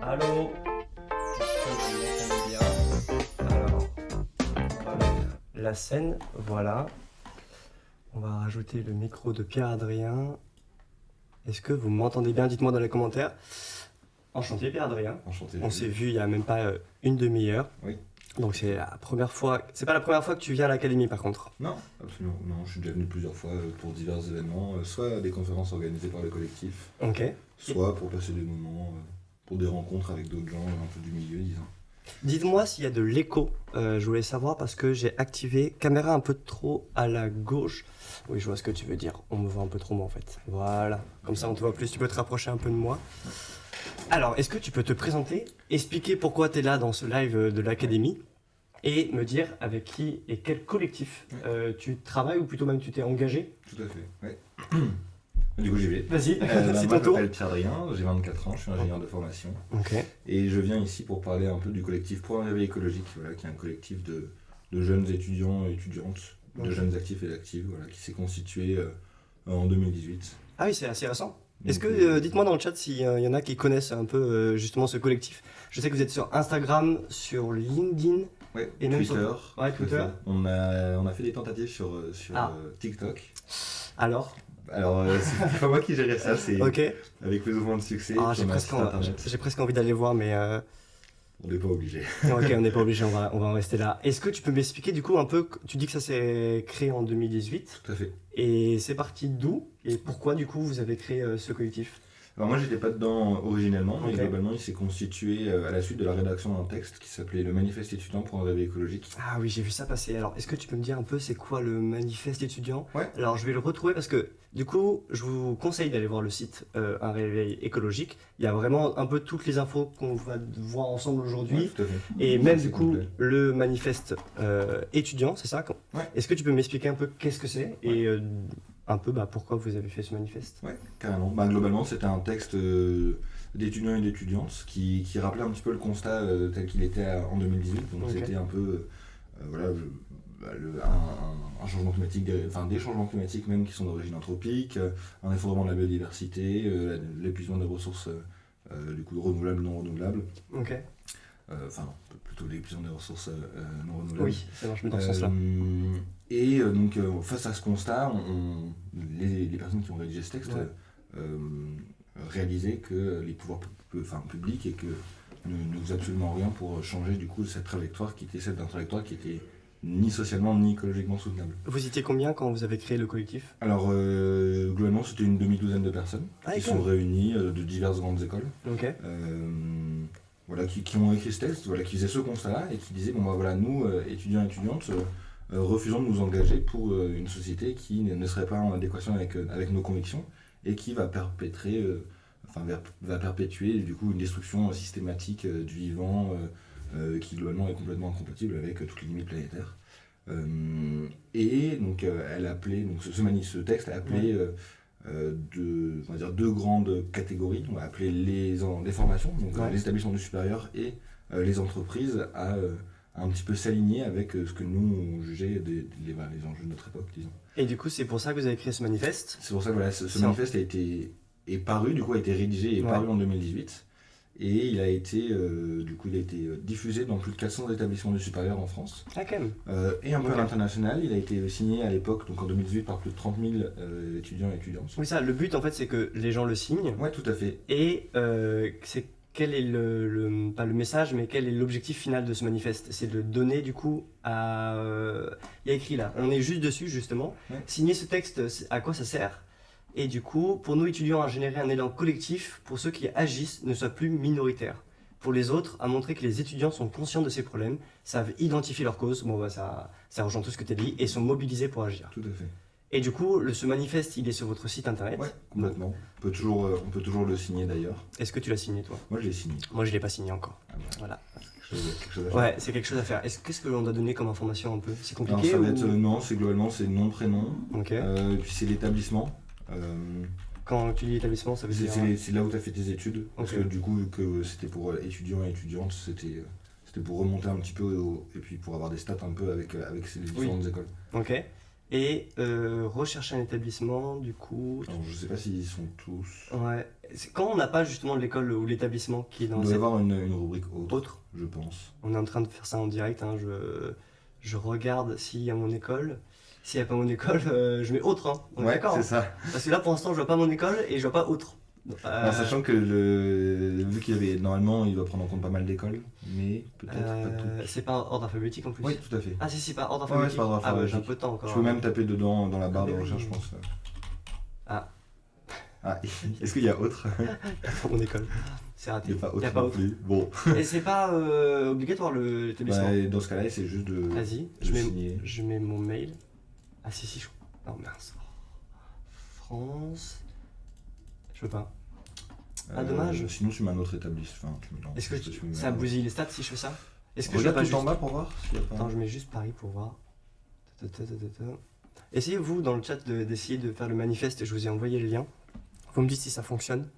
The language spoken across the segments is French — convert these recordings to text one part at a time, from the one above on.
Allô? Est-ce que vous m'entendez bien? Alors, on va mettre la scène, voilà. On va rajouter le micro de Pierre-Adrien. Est-ce que vous m'entendez bien? Dites-moi dans les commentaires. Enchanté Pierre-Adrien. Enchanté. On s'est vu il y a même pas une demi-heure. Oui. Donc c'est la première fois. C'est pas la première fois que tu viens à l'académie par contre. Non, absolument. Non, je suis déjà venu plusieurs fois pour divers événements, soit des conférences organisées par le collectif, Ok. soit pour passer des moments, pour des rencontres avec d'autres gens un peu du milieu, disons. Dites-moi s'il y a de l'écho. Je voulais savoir parce que j'ai activé caméra un peu trop à la gauche. Oui, je vois ce que tu veux dire. On me voit un peu trop moi en fait. Voilà. Comme ça on te voit plus. Tu peux te rapprocher un peu de moi. Alors, est-ce que tu peux te présenter, expliquer pourquoi tu es là dans ce live de l'académie et me dire avec qui et quel collectif tu travailles ou plutôt même tu t'es engagé? Tout à fait, oui. Du coup, j'y vais. Vas-y, c'est Moi, ton je tour. m'appelle Pierre-Adrien, j'ai 24 ans, je suis ingénieur de formation. Ok. Et je viens ici pour parler un peu du collectif Pour un réveil écologique, voilà, qui est un collectif de jeunes étudiants et étudiantes, de jeunes actifs et actives, voilà, qui s'est constitué en 2018. Ah oui, c'est assez récent. Est-ce Donc, que, dites-moi dans le chat s'il y en a qui connaissent un peu justement ce collectif. Je sais que vous êtes sur Instagram, sur LinkedIn. Ouais, Et même Twitter. sur- Ouais, Twitter. On a fait des tentatives sur Ah. TikTok. Alors, Alors, c'est pas moi qui gérais ça, c'est ok. avec plus ou moins de succès. Ah, sur j'ai notre presque, site internet. j'ai presque envie d'aller voir, mais On n'est pas obligé. ok, on n'est pas obligé, on va en rester là. Est-ce que tu peux m'expliquer du coup un peu, tu dis que ça s'est créé en 2018, Tout à fait. et c'est parti d'où et pourquoi du coup vous avez créé ce collectif? Alors moi, j'étais pas dedans originellement, mais Ok. globalement, il s'est constitué à la suite de la rédaction d'un texte qui s'appelait Le Manifeste étudiant pour un réveil écologique. Ah oui, j'ai vu ça passer. Alors, est-ce que tu peux me dire un peu c'est quoi le manifeste étudiant? Ouais. Alors, je vais le retrouver parce que du coup, je vous conseille d'aller voir le site Un réveil écologique. Il y a vraiment un peu toutes les infos qu'on va voir ensemble aujourd'hui. Ouais, tout à fait. Et même C'est du coup, complet. le manifeste étudiant, c'est ça? Ouais. Est-ce que tu peux m'expliquer un peu qu'est-ce que c'est et un peu pourquoi vous avez fait ce manifeste? Ouais, carrément. Globalement, c'était un texte d'étudiants et d'étudiantes qui rappelait un petit peu le constat tel qu'il était en 2018. Donc Ok. c'était un peu voilà, un changement climatique, enfin des changements climatiques même qui sont d'origine anthropique, un effondrement de la biodiversité, l'épuisement des ressources du coup renouvelables, non renouvelables. Ok. Enfin non, plutôt l'épuisement des ressources non renouvelables. Oui, ça marche mieux dans ce sens-là. Et donc, face à ce constat, les personnes qui ont rédigé ce texte réalisaient que les pouvoirs publics et que ne faisaient absolument rien pour changer du coup cette trajectoire qui était celle d'un trajectoire qui était ni socialement ni écologiquement soutenable. Vous étiez combien quand vous avez créé le collectif? Alors, globalement, c'était une demi-douzaine de personnes Ah, qui et sont quand réunies de diverses grandes écoles. Ok. Voilà, qui ont écrit ce texte, voilà, qui faisaient ce constat-là et qui disaient bon voilà, nous, étudiants et étudiantes, refusons de nous engager pour une société qui ne serait pas en adéquation avec nos convictions et qui va va perpétuer du coup une destruction systématique du vivant qui globalement est complètement incompatible avec toutes les limites planétaires. Et donc elle appelait, donc ce texte a appelé deux grandes catégories. On va appeler les formations, donc Ouais. les établissements du supérieur et les entreprises à un petit peu s'aligner avec ce que nous on jugeait les enjeux de notre époque, disons. Et du coup, c'est pour ça que vous avez créé ce manifeste? C'est pour ça que voilà, ce C'est manifeste est paru, du coup a été rédigé et Ouais. paru en 2018. Et il a été diffusé dans plus de 400 établissements du supérieur en France. Ah, quand même. Et un peu Ok. à l'international, il a été signé à l'époque, donc en 2018, par plus de 30 000 étudiants et étudiantes. Oui, ça, le but en fait, c'est que les gens le signent. Ouais, tout à fait. Et c'est quel est pas le message, mais quel est l'objectif final de ce manifeste? C'est de donner du coup à. Il y a écrit là, on est juste dessus justement. Ouais. Signer ce texte, à quoi ça sert? Et du coup, pour nous étudiants, à générer un élan collectif pour ceux qui agissent ne soient plus minoritaires. Pour les autres, à montrer que les étudiants sont conscients de ces problèmes, savent identifier leurs causes, ça rejoint tout ce que tu as dit, et sont mobilisés pour agir. Tout à fait. Et du coup, ce manifeste, il est sur votre site internet. Ouais, complètement. On peut toujours le signer d'ailleurs. Est-ce que tu l'as signé toi? Moi, je l'ai signé. Moi, je l'ai pas signé encore. Ah bah, Voilà. quelque chose à faire. Ouais, c'est quelque chose à faire. Qu'est-ce que l'on doit donner comme information un peu? C'est Alors, compliqué ça va ou... être non, c'est globalement c'est nom, prénom, Ok. puis c'est l'établissement. Quand tu dis établissement, ça veut dire... C'est là où tu as fait tes études. Parce Ok. que du coup, vu que c'était pour étudiants et étudiantes, c'était pour remonter un petit peu et puis pour avoir des stats un peu avec ces différentes écoles. Ok. Et rechercher un établissement, du coup. Alors, je sais pas s'ils sont tous. Ouais. Quand on n'a pas justement l'école ou l'établissement qui est Il dans doit y cette avoir une rubrique autre, autre, je pense. on est en train de faire ça en direct. Hein, je regarde s'il y a mon école. S'il n'y a pas mon école, je mets autre. Hein. On est d'accord, c'est hein. ça. Parce que là, pour l'instant, je vois pas mon école et je vois pas autre. En sachant que vu qu'il y avait normalement, il doit prendre en compte pas mal d'écoles, mais peut-être pas toutes. C'est pas ordre alphabétique en plus. Oui, tout à fait. Ah si, pas ordre Ouais, alphabétique. c'est pas ordre Ah ouais, j'ai un alphabétique. peu de temps encore. Tu peux même taper dedans dans la barre Ah, de mais recherche, oui. je pense. Ah. Ah, est-ce qu'il y a autre? Dans mon école. C'est raté. Il n'y a pas Y a autre pas non autre. plus. Bon. Et c'est pas obligatoire l'établissement. Bah, dans ce cas-là, c'est juste de Vas-y, signer. je mets mon mail. Ah si, je crois. Non, mince. France. Je veux pas. Ah, dommage. Sinon, tu mets un autre établissement. Enfin, Est-ce que tu mets ça un- bousille les stats si je fais ça? Est-ce que je Regarde fais pas tout en juste... bas pour voir s'il y a pas. Attends, je mets juste Paris pour voir. Essayez vous dans le chat d'essayer de faire le manifeste, je vous ai envoyé le lien. Vous me dites si ça fonctionne.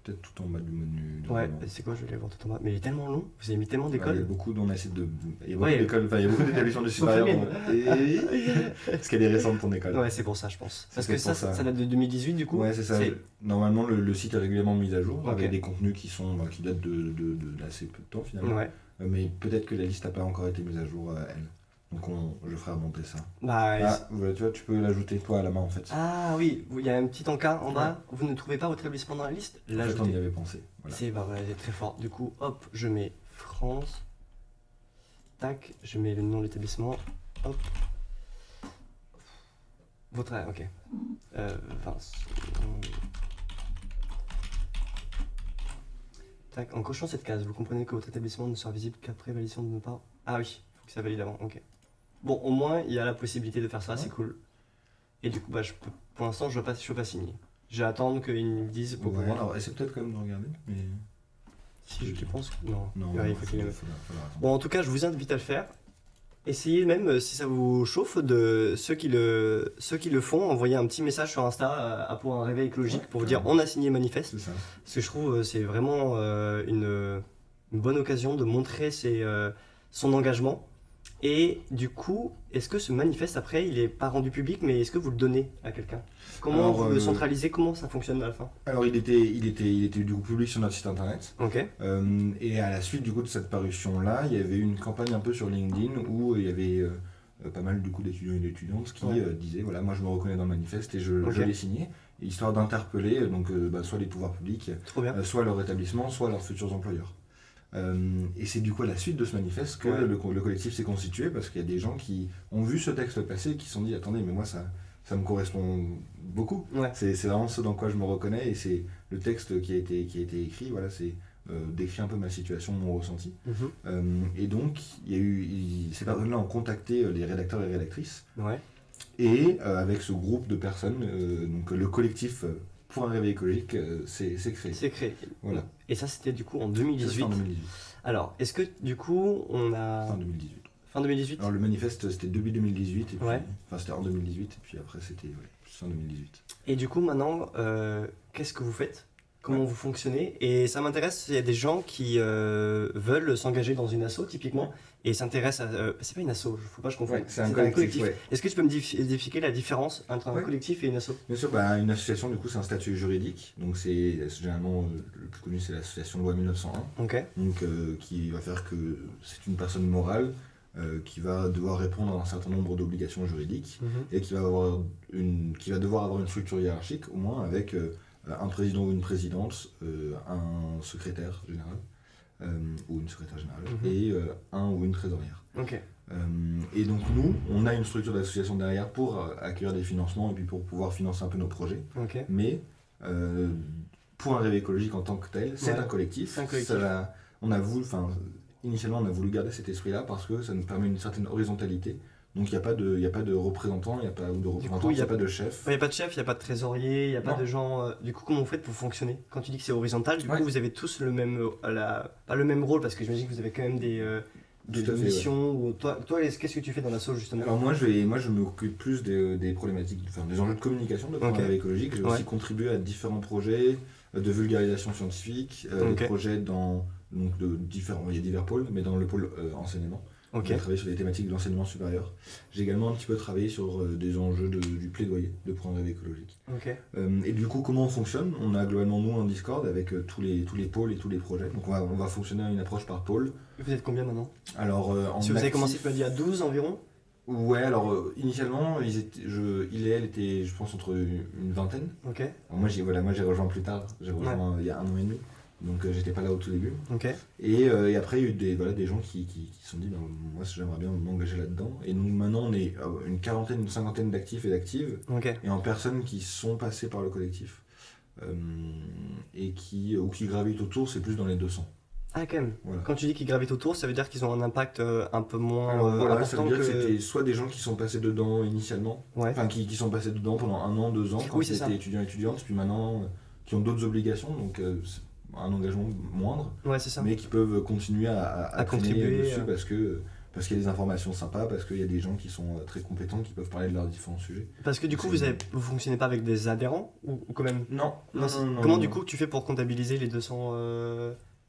Peut-être tout en bas du menu. Ouais, c'est quoi, je vais aller voir tout en bas. Mais il est tellement long, vous avez mis tellement Il y a d'écoles. beaucoup, on essaie de. Il y a beaucoup Ouais. d'écoles, enfin, il y a beaucoup d'établissements de Sauf supérieur. les miennes. Est-ce qu'elle est récente ton école? Ouais, c'est pour ça, je pense. Parce C'est que ça, pour ça. ça date de 2018 du coup. Ouais, c'est ça. Normalement, le site est régulièrement mis à jour Ok. avec des contenus qui datent d'assez peu de temps finalement. Ouais. Mais peut-être que la liste n'a pas encore été mise à jour, elle. Donc je ferai remonter ça. Bah, Ah, voilà, tu vois, tu peux l'ajouter toi à la main en fait. ah oui, il y a un petit encart en bas. Vous ne trouvez pas votre établissement dans la liste? En fait, L'ajoutez. on y avait pensé. Voilà. C'est bah voilà, c'est très fort. Du coup, hop, je mets France. Tac, je mets le nom de l'établissement. Hop. Votre ok. Vince. Tac, en cochant cette case, vous comprenez que votre établissement ne sera visible qu'après validation de nos parts. Ah oui, faut que ça valide avant. Ok. Bon, au moins il y a la possibilité de faire ça, c'est cool. Et du coup, bah, pour l'instant, je peux pas signer. Je vais attendre qu'ils me disent pour Ouais, pouvoir. alors essaie peut-être quand même de regarder. Mais... Si je pense que non. Non, Ouais, il faut qu'il y ait- faudra attendre. Bon, en tout cas, je vous invite à le faire. Essayez même, si ça vous chauffe, de ceux qui le font, envoyer un petit message sur Insta pour un réveil écologique Ouais, pour vous dire carrément. on a signé le manifeste. C'est ça. Parce que je trouve c'est vraiment une bonne occasion de montrer son engagement. Et du coup, est-ce que ce manifeste, après, il est pas rendu public, mais est-ce que vous le donnez à quelqu'un? Comment Alors, vous le centralisez? Comment ça fonctionne à la fin? Alors il était du coup public sur notre site internet. Ok. Et à la suite du coup de cette parution-là, il y avait une campagne un peu sur LinkedIn où il y avait pas mal du coup d'étudiants et d'étudiantes qui Ouais. disaient voilà, moi je me reconnais dans le manifeste et je Ok. l'ai signé, et histoire d'interpeller soit les pouvoirs publics, Trop bien. soit leur établissement, soit leurs futurs employeurs. Et c'est du coup à la suite de ce manifeste que Ouais. le collectif s'est constitué, parce qu'il y a des gens qui ont vu ce texte passer et qui se sont dit attendez, mais moi ça me correspond beaucoup. Ouais. C'est vraiment ce dans quoi je me reconnais, et c'est le texte qui a été écrit, voilà, c'est décrit un peu ma situation, mon ressenti. Mhm. Et donc, ces personnes-là ont contacté les rédacteurs et rédactrices, Ouais. et avec ce groupe de personnes, donc le collectif pour un réveil écologique s'est créé. C'est créé. Voilà. Et ça, c'était du coup en Ça, 2018. c'était en 2018. Alors, est-ce que du coup, on a. Fin 2018. Fin 2018? Alors le manifeste, c'était début 2018, et puis, Ouais. enfin c'était en 2018, et puis après c'était fin 2018. Et du coup, maintenant, qu'est-ce que vous faites? Comment vous fonctionnez? Et ça m'intéresse, il y a des gens qui veulent s'engager dans une asso, typiquement, et s'intéressent à... c'est pas une asso, faut pas que je confonde. Ouais, c'est un collectif, ouais. Est-ce que tu peux me expliquer la différence entre un Ouais. collectif et une asso? Bien sûr, une association, du coup, c'est un statut juridique. Donc, c'est généralement le plus connu, c'est l'association loi 1901. Ok. Donc, qui va faire que c'est une personne morale qui va devoir répondre à un certain nombre d'obligations juridiques, et qui va devoir avoir une structure hiérarchique, au moins avec un président ou une présidente, un secrétaire général ou une secrétaire générale, et un ou une trésorière. Ok. Et donc nous, on a une structure d'association derrière pour accueillir des financements et puis pour pouvoir financer un peu nos projets. Ok. Mais pour un réveil écologique en tant que tel, c'est Ouais, un collectif. c'est un collectif. Initialement, on a voulu garder cet esprit-là parce que ça nous permet une certaine horizontalité. Donc il n'y a pas de représentant, il n'y a pas de représentant, il n'y a pas de chef. Il n'y a pas de chef, il n'y a pas de trésorier, il n'y a pas Non. de gens... Du coup, comment vous faites pour fonctionner? Quand tu dis que c'est horizontal, du Ouais. coup, vous avez tous le même... pas le même rôle, parce que j'imagine que vous avez quand même des Tout à fait, missions. Ou... Toi, qu'est-ce que tu fais dans l'asso, justement? Alors moi je m'occupe plus des problématiques, enfin des enjeux de communication de Ok. réveil écologique. J'ai Ouais. aussi contribué à différents projets de vulgarisation scientifique, Ok. des projets il y a divers pôles, mais dans le pôle enseignement. Ok. J'ai travaillé sur les thématiques de l'enseignement supérieur. J'ai également un petit peu travaillé sur des enjeux du plaidoyer de progrès écologique. Ok. Et du coup, comment on fonctionne? On a globalement nous un Discord avec tous les pôles et tous les projets. Donc on va fonctionner à une approche par pôle. Vous êtes combien maintenant? Alors Si vous avez commencé, tu m'as dit à 12 environ? Ouais, alors initialement, il et elle étaient, je pense, entre une vingtaine. Ok. Alors, moi, j'ai rejoint plus tard. J'ai rejoint il y a 1 an et demi. Donc j'étais pas là au tout début. Ok. Et après, il y a eu des gens qui se sont dit, ben, moi j'aimerais bien m'engager là-dedans. Et nous maintenant, on est une quarantaine, une cinquantaine d'actifs et d'actives. Ok. Et en personnes qui sont passées par le collectif. Et ou qui gravitent autour, c'est plus dans les 200. Ah, quand même. Voilà. Quand tu dis qu'ils gravitent autour, ça veut dire qu'ils ont un impact un peu moins Alors voilà, ça important veut dire que que... c'était soit des gens qui sont passés dedans initialement, Ouais. enfin qui sont passés dedans pendant 1 an, 2 ans, quand Oui, ils c'est ça. étaient étudiants et étudiantes, puis maintenant qui ont d'autres obligations, donc c'est un engagement moindre, Ouais, c'est ça. mais qui peuvent continuer à traîner contribuer, dessus parce qu'il y a des informations sympas, parce qu'il y a des gens qui sont très compétents, qui peuvent parler de leurs différents sujets. Parce que du coup, vous fonctionnez pas avec des adhérents ou quand même? Non, Comment du coup tu fais pour comptabiliser les 200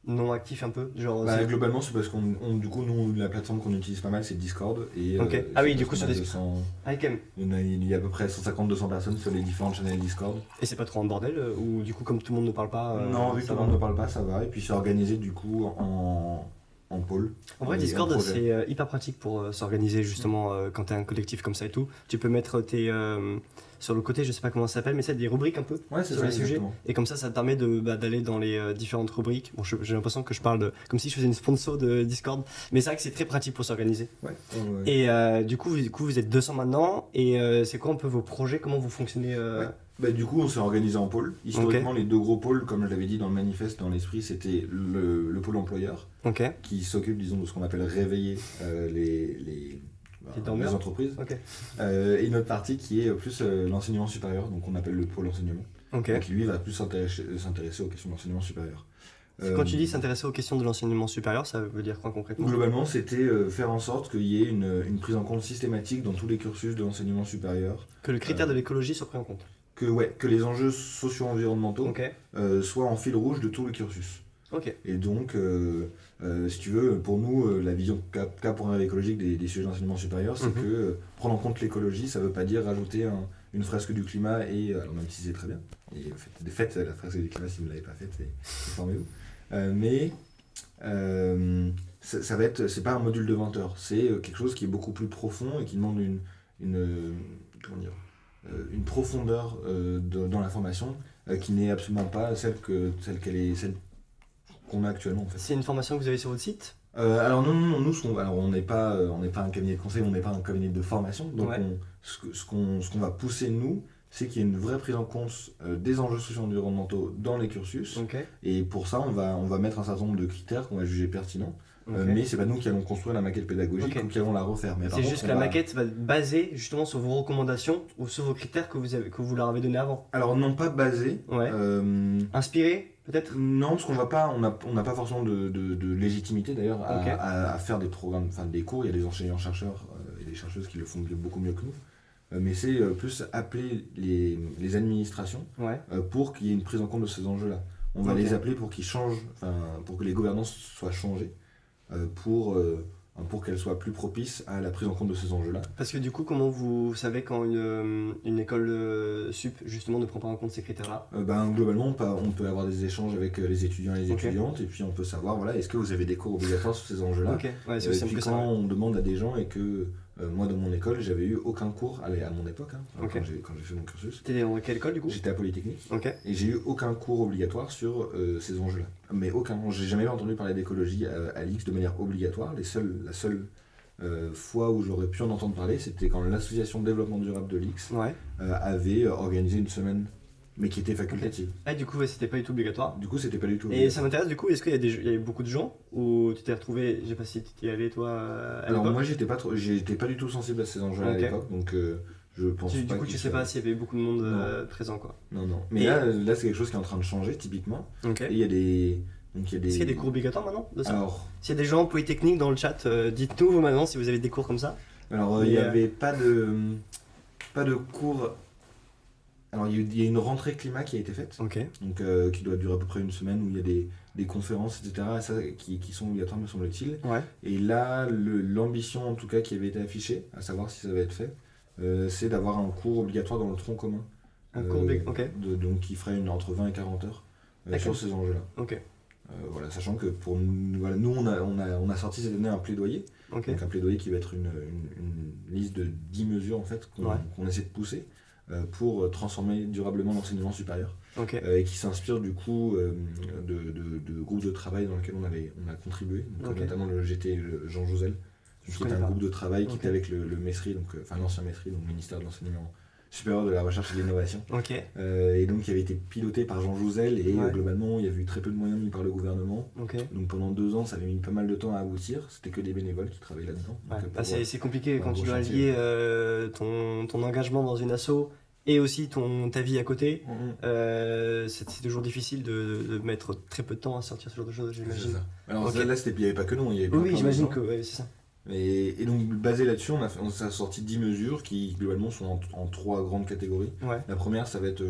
non actifs un peu? Genre, Bah, globalement, c'est parce du coup, nous, la plateforme qu'on utilise pas mal, c'est Discord. Et, Ok. Ah oui, du coup, sur Discord. Discord. Ah, quand même. Il y a à peu près 150-200 personnes sur les différents channels Discord. Et c'est pas trop un bordel ou du coup, comme tout le monde ne parle pas. Non, vu que ça tout le va. monde ne parle pas, ça va. Et puis c'est organisé du coup en pôle. En vrai, Et Discord, un projet. c'est hyper pratique pour s'organiser justement quand t'es un collectif comme ça et tout. Tu peux mettre tes. Sur le côté, je sais pas comment ça s'appelle, mais c'est des rubriques un peu Ouais, c'est sur ça, les sujets. exactement. Et comme ça te permet d'aller dans les différentes rubriques. Bon, j'ai l'impression que je parle comme si je faisais une sponsor de Discord, mais c'est vrai que c'est très pratique pour s'organiser. Ouais. Et du coup, vous êtes 200 maintenant. Et c'est quoi un peu vos projets? Comment vous fonctionnez Ouais. Bah, du coup, on s'est organisé en pôle. Historiquement, les 2 gros pôles, comme je l'avais dit dans le manifeste, dans l'esprit, c'était le pôle employeur, Ok. qui s'occupe, disons, de ce qu'on appelle réveiller les dormeurs. entreprises. Ok. Et une autre partie qui est plus l'enseignement supérieur, donc on appelle le pôle enseignement. Ok. Donc lui va plus s'intéresser aux questions d'enseignement supérieur. Quand tu dis s'intéresser aux questions de l'enseignement supérieur, ça veut dire quoi concrètement? Globalement, c'était faire en sorte qu'il y ait une prise en compte systématique dans tous les cursus de l'enseignement supérieur. Que le critère de l'écologie soit pris en compte. Que les enjeux socio-environnementaux Ok. soient en fil rouge de tout le cursus. Ok. Et donc, si tu veux, pour nous, la vision qu'a pour un écologique des sujets d'enseignement supérieur, c'est que prendre en compte l'écologie, ça ne veut pas dire rajouter une fresque du climat, alors même si c'est très bien, et faites la fresque du climat si vous ne l'avez pas faite, formez-vous. Mais ça va être, c'est pas un module de 20 heures, c'est quelque chose qui est beaucoup plus profond et qui demande comment dire, une profondeur dans la formation qui n'est absolument pas celle qu'on a actuellement en fait. C'est une formation que vous avez sur votre site? Alors non, nous, on n'est pas un cabinet de conseil, on n'est pas un cabinet de formation, donc Ouais. ce qu'on va pousser nous, c'est qu'il y ait une vraie prise en compte des enjeux socio-environnementaux dans les cursus, Ok. et pour ça on va mettre un certain nombre de critères qu'on va juger pertinents, Ok. mais c'est pas nous qui allons construire la maquette pédagogique Ok. ou qui allons la refaire. Mais par C'est contre, juste que on la va- maquette va être basée justement sur vos recommandations ou sur vos critères que vous leur avez donnés avant. Alors non pas basé, Ouais. Inspiré, peut-être? non, parce qu'on va pas, on n'a pas forcément de légitimité d'ailleurs Ok. à faire des programmes, enfin des cours. Il y a des enseignants-chercheurs et des chercheuses qui le font beaucoup mieux que nous. Mais c'est plus appeler les administrations Ouais. pour qu'il y ait une prise en compte de ces enjeux-là. On va Ok. les appeler pour qu'ils changent, pour que les gouvernances soient changées, pour qu'elles soient plus propices à la prise en compte de ces enjeux-là. Parce que du coup, comment vous savez quand une école sup justement ne prend pas en compte ces critères-là? Globalement, on peut avoir des échanges avec les étudiants et les Ok. étudiantes, et puis on peut savoir, voilà, est-ce que vous avez des cours obligatoires sur ces enjeux-là. Ok, ouais, c'est Et aussi simple puis que ça. quand Ouais. on demande à des gens, et que moi dans mon école, j'avais eu aucun cours, à mon époque, Ok. quand j'ai fait mon cursus, T'étais dans quelle école du coup? j'étais à Polytechnique, Ok. et j'ai eu aucun cours obligatoire sur ces enjeux-là. Mais aucun, j'ai jamais entendu parler d'écologie à l'IX de manière obligatoire. La seule fois où j'aurais pu en entendre parler, c'était quand l'association de développement durable de l'IX Ouais. avait organisé une semaine, mais qui était facultative. Ah, du coup, ouais, c'était pas du tout obligatoire. Du coup, c'était pas du tout Et obligatoire. ça m'intéresse du coup, est-ce qu'il y a eu beaucoup de gens ou tu t'es retrouvé, je sais pas si tu y allé toi à Alors l'époque? moi, j'étais pas du tout sensible à ces enjeux-là Ok. à l'époque, donc je pense Du pas coup, qu'il tu sais soit- pas s'il y avait beaucoup de monde Non. présent quoi. Non, non. Mais Et- là c'est quelque chose qui est en train de changer, typiquement. Ok. Et il y a des... Donc, il y a des... Est-ce qu'il y a des cours obligatoires maintenant de ça? Alors, S'il y a des gens polytechniques dans le chat, dites-nous vous maintenant si vous avez des cours comme ça. il n'y Mais, avait pas de cours Alors il y a une rentrée climat qui a été faite, Ok. donc, qui doit durer à peu près une semaine, où il y a des conférences, etc., ça, qui sont obligatoires, me semble-t-il. Ouais. Et là, l'ambition, en tout cas, qui avait été affichée, à savoir si ça va être fait, c'est d'avoir un cours obligatoire dans le tronc commun. Un cours ok. Donc qui ferait entre 20 et 40 heures sur ces enjeux-là. Ok. Voilà, sachant que pour nous, voilà, nous on a sorti cette année un plaidoyer, Ok. donc un plaidoyer qui va être une liste de 10 mesures en fait qu'on essaie de pousser pour transformer durablement l'enseignement supérieur, Ok. et qui s'inspire du coup de groupes de travail dans lesquels on a contribué, donc, notamment le GT Jean Jouzel, qui est un groupe de travail qui était avec le MESRI, donc, enfin l'ancien MESRI, donc ministère de l'enseignement supérieur de la recherche et de l'innovation, et donc qui avait été piloté par Jean Jouzel, et globalement il y avait eu très peu de moyens mis par le gouvernement, donc pendant 2 ans ça avait mis pas mal de temps à aboutir, c'était que des bénévoles qui travaillaient là-dedans. C'est compliqué quand tu dois lier ton engagement dans une asso et aussi ta vie à côté. C'est toujours difficile de mettre très peu de temps à sortir ce genre de choses, j'imagine. Alors là, il n'y avait pas que nous, il y avait oui, j'imagine que c'est ça. Et donc basé là-dessus, on a sorti 10 mesures qui globalement sont en 3 grandes catégories. La première, ça va être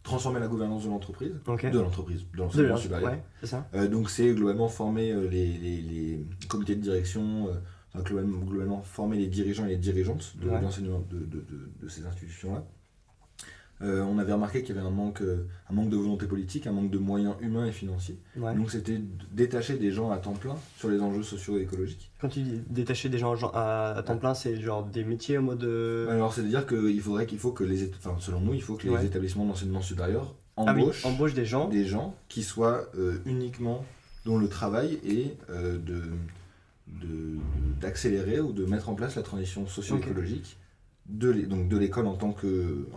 transformer la gouvernance de l'entreprise, de l'enseignement supérieur. C'est ça. Donc c'est globalement former les comités de direction, globalement former les dirigeants et les dirigeantes de l'enseignement de ces institutions-là. On avait remarqué qu'il y avait un manque de volonté politique, un manque de moyens humains et financiers. Donc c'était détacher des gens à temps plein sur les enjeux sociaux et écologiques. Quand tu dis détacher des gens à temps plein, c'est genre des métiers en mode... Alors c'est-à-dire qu'il faut que selon nous, il faut que les établissements d'enseignement supérieur embauchent des gens qui soient uniquement, dont le travail est d'accélérer ou de mettre en place la transition socio-écologique de l'école en tant que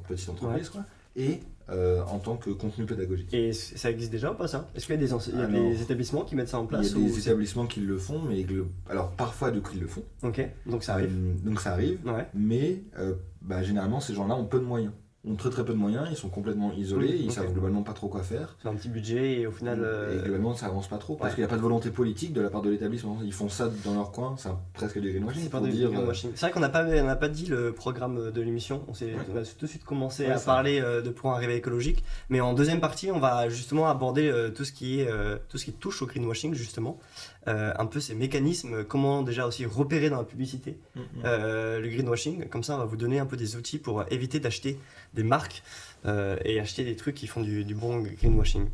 petite entreprise, et en tant que contenu pédagogique. Et ça existe déjà ou pas ça? Est-ce qu'il y a des établissements qui mettent ça en place? Il y a des établissements qui le font, mais alors parfois ils le font. Donc ça arrive. Mais généralement ces gens-là ont peu de moyens. Ont très très peu de moyens, ils sont complètement isolés, ils savent globalement pas trop quoi faire. C'est un petit budget et au final... Et globalement ça avance pas trop, parce qu'il n'y a pas de volonté politique de la part de l'établissement. Ils font ça dans leur coin, c'est presque du greenwashing. C'est vrai qu'on n'a pas dit le programme de l'émission, on a tout de suite commencé à parler pour un réveil écologique, mais en deuxième partie on va justement aborder tout ce qui touche au greenwashing justement, un peu ces mécanismes, comment déjà aussi repérer dans la publicité le greenwashing, comme ça on va vous donner un peu des outils pour éviter d'acheter des marques et acheter des trucs qui font du bon greenwashing.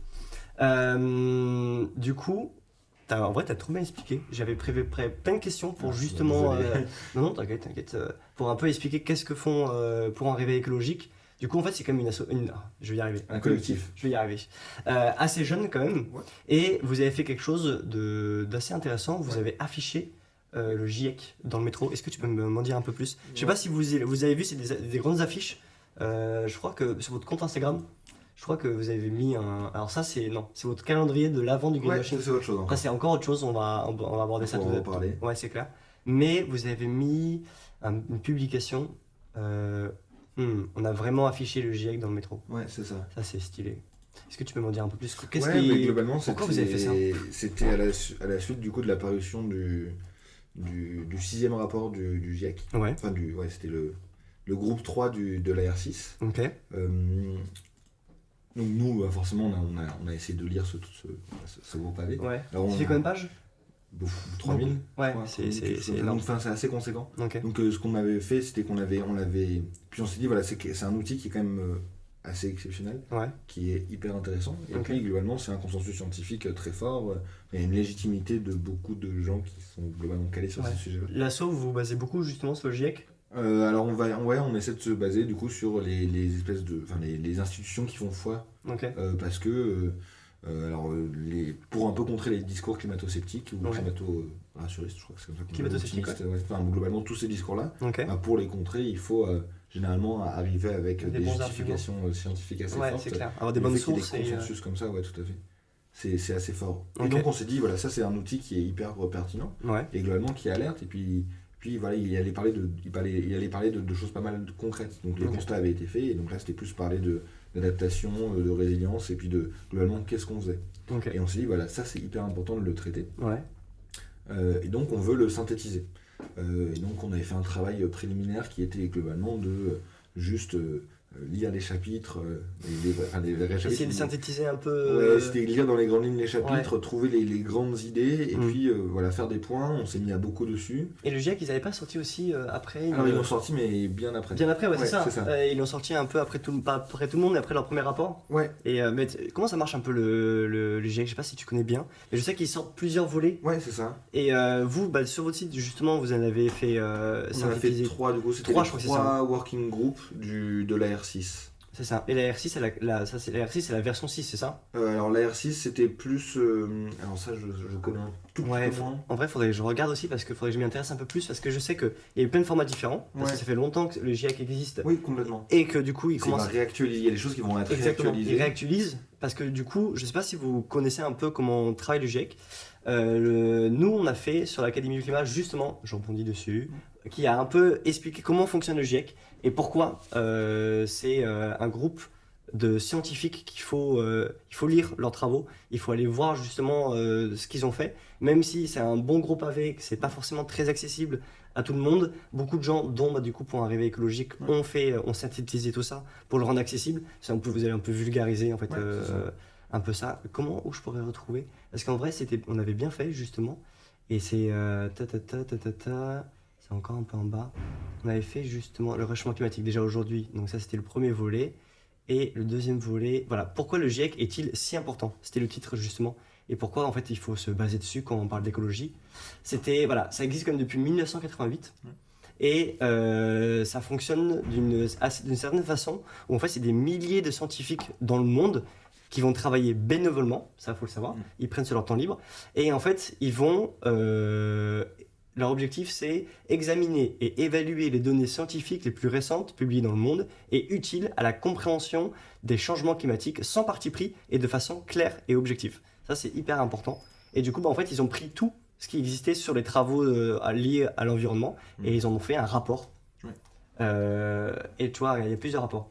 Du coup, en vrai, t'as trop bien expliqué. J'avais prévu plein de questions pour justement... non, t'inquiète. Pour un peu expliquer qu'est-ce que font pour un réveil écologique. Du coup, en fait, c'est quand même je vais y arriver. Un collectif. Je vais y arriver. Assez jeune quand même. Et vous avez fait quelque chose d'assez intéressant. Vous avez affiché le GIEC dans le métro. Est-ce que tu peux m'en dire un peu plus? Je sais pas si vous avez vu, c'est des grandes affiches. Je crois que sur votre compte Instagram, je crois que vous avez mis alors ça c'est votre calendrier de l'avant du greenwashing. C'est autre chose. Après c'est encore autre chose, on va aborder ça tout à l'heure. Ouais, c'est clair. Mais vous avez mis une publication. On a vraiment affiché le GIEC dans le métro. Ouais, c'est ça. Ça c'est stylé. Est-ce que tu peux m'en dire un peu plus? Mais globalement, pourquoi vous avez fait ça? C'était à la suite du coup de l'apparition du 6e rapport du GIEC. Enfin c'était le groupe 3 de l'AR6. Donc nous, forcément, on a essayé de lire ce gros pavé. Alors, ça fait combien de pages? 3000. C'est énorme. Enfin, c'est assez conséquent. Donc ce qu'on avait fait, c'était puis on s'est dit, voilà, c'est un outil qui est quand même assez exceptionnel, qui est hyper intéressant. Et puis globalement, c'est un consensus scientifique très fort. Il y a une légitimité de beaucoup de gens qui sont globalement calés sur ces sujets-là. L'asso, vous vous basez beaucoup justement sur le GIEC? Alors on essaie de se baser du coup sur les espèces les institutions qui font foi, parce que pour un peu contrer les discours climato-sceptiques ou climato-rassuristes, je crois que c'est comme ça qu'on dit, globalement tous ces discours-là, pour les contrer il faut généralement arriver avec des justifications scientifiques assez fortes. C'est clair. Avoir des bonnes sources. Des consensus comme ça, tout à fait. C'est assez fort. Et donc on s'est dit, voilà, ça c'est un outil qui est hyper pertinent, et globalement qui alerte, et puis voilà, il allait parler de choses pas mal concrètes. Donc les constats avaient été faits, et donc là c'était plus parler d'adaptation, de résilience, et puis globalement qu'est-ce qu'on faisait. Et on s'est dit, voilà, ça c'est hyper important de le traiter. Et donc on veut le synthétiser. Et donc on avait fait un travail préliminaire qui était globalement juste lire les chapitres, les vrais chapitres. Essayer de synthétiser un peu. Ouais, c'était lire dans les grandes lignes les chapitres, Ouais. trouver les grandes idées, et puis voilà, faire des points. On s'est mis à beaucoup dessus. Et le GIEC, ils n'avaient pas sorti aussi après Alors ils l'ont sorti, mais bien après. Bien après, ouais, c'est ça. ça. Ils l'ont sorti un peu après pas après tout le monde, mais après leur premier rapport. Ouais, Et mais comment ça marche un peu le GIEC? Je sais pas si tu connais bien, mais je sais qu'ils sortent plusieurs volets. ouais, c'est ça. Et vous, sur votre site, justement, vous en avez fait On en a fait synthétiser. 3, du coup, c'était Trois, les je crois que c'est 3 working groups de la R6. C'est ça. Et la R6, la R6, c'est la version 6, c'est ça? Alors la R6 c'était plus... alors ça je connais un tout petit Ouais, peu moins. en vrai, faudrait que je regarde aussi parce que faudrait que je m'y intéresse un peu plus parce que je sais qu'il y a eu plein de formats différents. Parce Ouais. que ça fait longtemps que le GIEC existe Oui, complètement. et que du coup, il Il commence. va réactualiser, il y a des choses qui vont être Exactement, réactualisées. il réactualise parce que du coup, je sais pas si vous connaissez un peu comment travaille le GIEC. Nous, on a fait sur l'Académie du climat, justement, je rebondis dessus, qui a un peu expliqué comment fonctionne le GIEC et pourquoi c'est un groupe de scientifiques il faut lire leurs travaux, il faut aller voir justement ce qu'ils ont fait, même si c'est un bon gros pavé, que c'est pas forcément très accessible à tout le monde. Beaucoup de gens, dont du coup pour un réveil écologique, ont synthétisé tout ça pour le rendre accessible. Ça, vous allez un peu vulgariser en fait, Ouais, c'est ça. un peu ça. Où je pourrais retrouver? Parce qu'en vrai, on avait bien fait justement, et c'est c'est encore un peu en bas. On avait fait justement le réchauffement climatique déjà aujourd'hui. Donc ça, c'était le premier volet. Et le deuxième volet, voilà, pourquoi le GIEC est-il si important? C'était le titre justement. Et pourquoi en fait il faut se baser dessus quand on parle d'écologie? Voilà, ça existe comme depuis 1988. Et ça fonctionne d'une certaine façon où en fait c'est des milliers de scientifiques dans le monde qui vont travailler bénévolement, ça faut le savoir, ils prennent sur leur temps libre, et en fait ils vont leur objectif, c'est examiner et évaluer les données scientifiques les plus récentes publiées dans le monde et utiles à la compréhension des changements climatiques sans parti pris et de façon claire et objective. Ça, c'est hyper important. Et du coup, en fait, ils ont pris tout ce qui existait sur les travaux liés à l'environnement et ils en ont fait un rapport. Ouais. Et tu vois, il y a plusieurs rapports.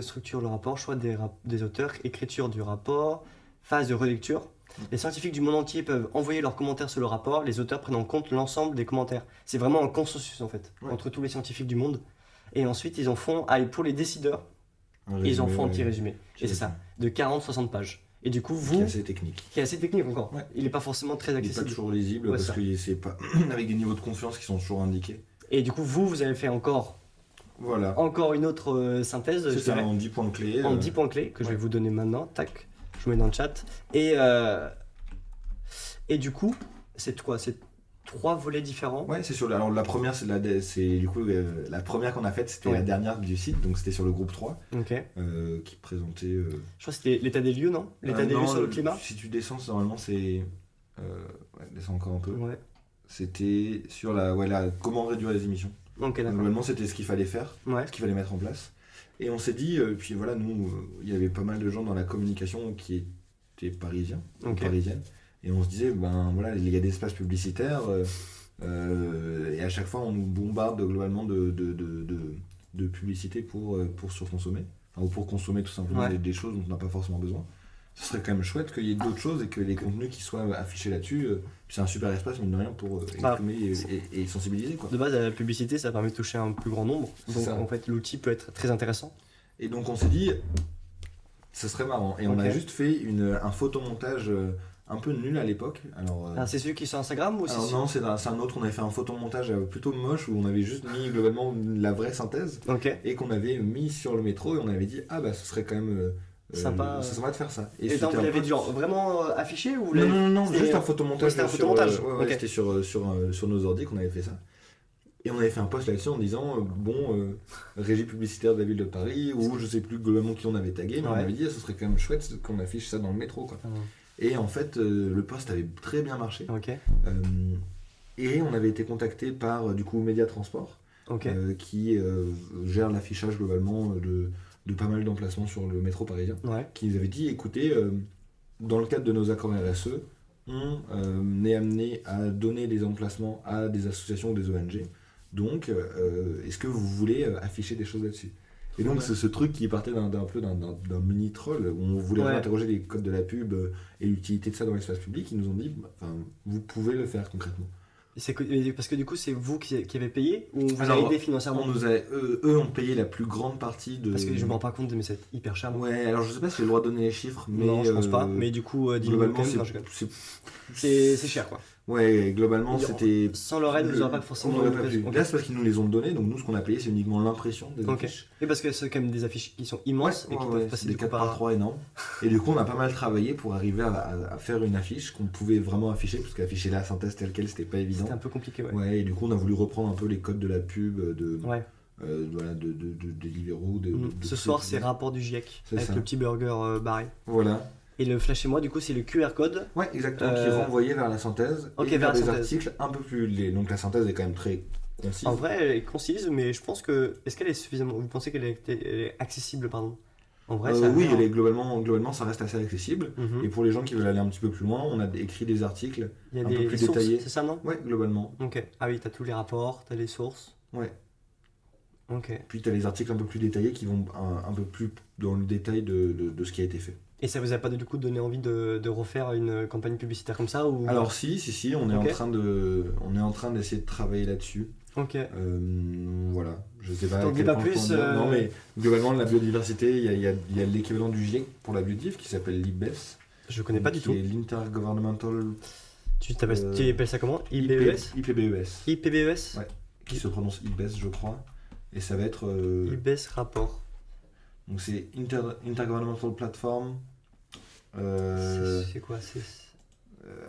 Structure le rapport, choix des auteurs, écriture du rapport, phase de relecture. Les scientifiques du monde entier peuvent envoyer leurs commentaires sur le rapport, les auteurs prennent en compte l'ensemble des commentaires. C'est vraiment un consensus en fait, entre tous les scientifiques du monde. Et ensuite, ils en font, pour les décideurs, ils en font un petit résumé. Et c'est ça, de 40-60 pages. Et du coup, qui est assez technique. Qui est assez technique encore. Ouais. Il n'est pas forcément très Il n'est accessible. pas toujours lisible parce que c'est pas avec des niveaux de confiance qui sont toujours indiqués. Et du coup, vous avez fait encore une autre synthèse. C'est ça, en 10 points clés. En 10 points clés que je vais vous donner maintenant. Tac, je vous mets dans le chat. Et du coup, c'est quoi? C'est 3 volets différents. Ouais, c'est sur. Alors la première, la première qu'on a faite, c'était la dernière du site, donc c'était sur le groupe 3, qui présentait. Je crois que c'était l'état des lieux, non? L'état des lieux sur le climat. Si tu descends, normalement c'est. Descends encore un peu. Ouais. C'était sur comment réduire les émissions. Okay, Normalement, c'était ce qu'il fallait faire, ce qu'il fallait mettre en place. Et on s'est dit, puis voilà, nous, il y avait pas mal de gens dans la communication qui étaient parisiens, parisiennes. Et on se disait, il y a des espaces publicitaires, et à chaque fois on nous bombarde globalement de publicité pour surconsommer, ou pour consommer tout simplement des choses dont on n'a pas forcément besoin. Ce serait quand même chouette qu'il y ait d'autres choses et que les contenus qui soient affichés là-dessus, c'est un super espace, mine de rien, pour exprimer et sensibiliser. Quoi. De base, la publicité, ça permet de toucher un plus grand nombre, donc en fait l'outil peut être très intéressant. Et donc on s'est dit, ce serait marrant, et on a juste fait un photomontage un peu nul à l'époque. Alors, c'est celui qui est sur Instagram ou c'est non, c'est un autre. On avait fait un photomontage plutôt moche où on avait juste mis globalement la vraie synthèse et qu'on avait mis sur le métro et on avait dit ce serait quand même sympa de faire ça. Et donc vous l'avez vraiment affiché ou non, juste un photomontage. C'était un photomontage. C'était sur nos ordi qu'on avait fait ça. Et on avait fait un post là-dessus en disant régie publicitaire de la ville de Paris ou je sais plus globalement qui on avait tagué, mais on avait dit ce serait quand même chouette qu'on affiche ça dans le métro quoi. Et en fait, le post avait très bien marché. Et on avait été contacté par du coup Média Transport, qui gère l'affichage globalement de pas mal d'emplacements sur le métro parisien, qui nous avait dit écoutez, dans le cadre de nos accords RSE, on est amené à donner des emplacements à des associations ou des ONG. Donc, est-ce que vous voulez afficher des choses là-dessus ? Et donc, c'est ce truc qui partait d'un mini troll où on voulait interroger les codes de la pub et l'utilité de ça dans l'espace public. Ils nous ont dit vous pouvez le faire concrètement. Parce que du coup, c'est vous qui avez payé ou on vous a Alors, aidé financièrement? eux ont payé la plus grande partie de. Parce que je me rends pas compte, mais c'est hyper cher. Moi. Ouais, alors je sais pas si j'ai le droit de donner les chiffres, mais. Non, je pense pas. Mais du coup, dis-nous globalement, quand même. Non, je rigole. C'est cher quoi. Ouais, globalement, c'était. Sans leur aide, vous n'aurez pas forcément. On n'aurait pas pu. Là, c'est parce qu'ils nous les ont donnés, donc nous, ce qu'on a payé, c'est uniquement l'impression des affiches. Et parce que c'est quand même des affiches qui sont immenses et qui peuvent passer des 4x3 énormes. Et du coup, on a pas mal travaillé pour arriver à faire une affiche qu'on pouvait vraiment afficher, parce qu'afficher la synthèse telle quelle, c'était pas évident. C'était un peu compliqué, ouais. Ouais, et du coup, on a voulu reprendre un peu les codes de la pub, Ouais. voilà, de Deliveroo. Ce soir, c'est rapport du GIEC, avec ça. le petit burger barré. Voilà. Et le flash chez moi, du coup, c'est le QR code. Ouais, exactement, qui est renvoyé vers la synthèse. Ok, et vers des la synthèse. articles un peu plus. Donc la synthèse est quand même très concise. En vrai, elle est concise, mais je pense que. Est-ce qu'elle est suffisamment. Vous pensez qu'elle est accessible, pardon? En vrai, ça. Oui, elle est globalement, ça reste assez accessible. Mhm. Et pour les gens qui veulent aller un petit peu plus loin, on a écrit des articles Il y a un des peu plus sources, détaillés. c'est ça, non? Ouais, globalement. Ok. Ah oui, t'as tous les rapports, t'as les sources. Ouais. Ok. Puis tu as les articles un peu plus détaillés qui vont un peu plus dans le détail de ce qui a été fait. Et ça vous a pas du coup donné envie de refaire une campagne publicitaire comme ça ou... Alors si, on est Ok. en train d'essayer de travailler là-dessus. Ok. Voilà, je sais pas. T'en à dis quel pas point je peux en plus, dire. Non, mais globalement, la biodiversité, il y a l'équivalent du GIEC pour la biodiv qui s'appelle l'IBES. Je connais pas du tout. Qui est l'Intergovernmental Tu appelles ça comment? IBES? IPBES. IPBES? Ouais, qui se prononce IBES, je crois. Et ça va être. IBES rapport. Donc c'est Intergovernmental Platform. C'est quoi?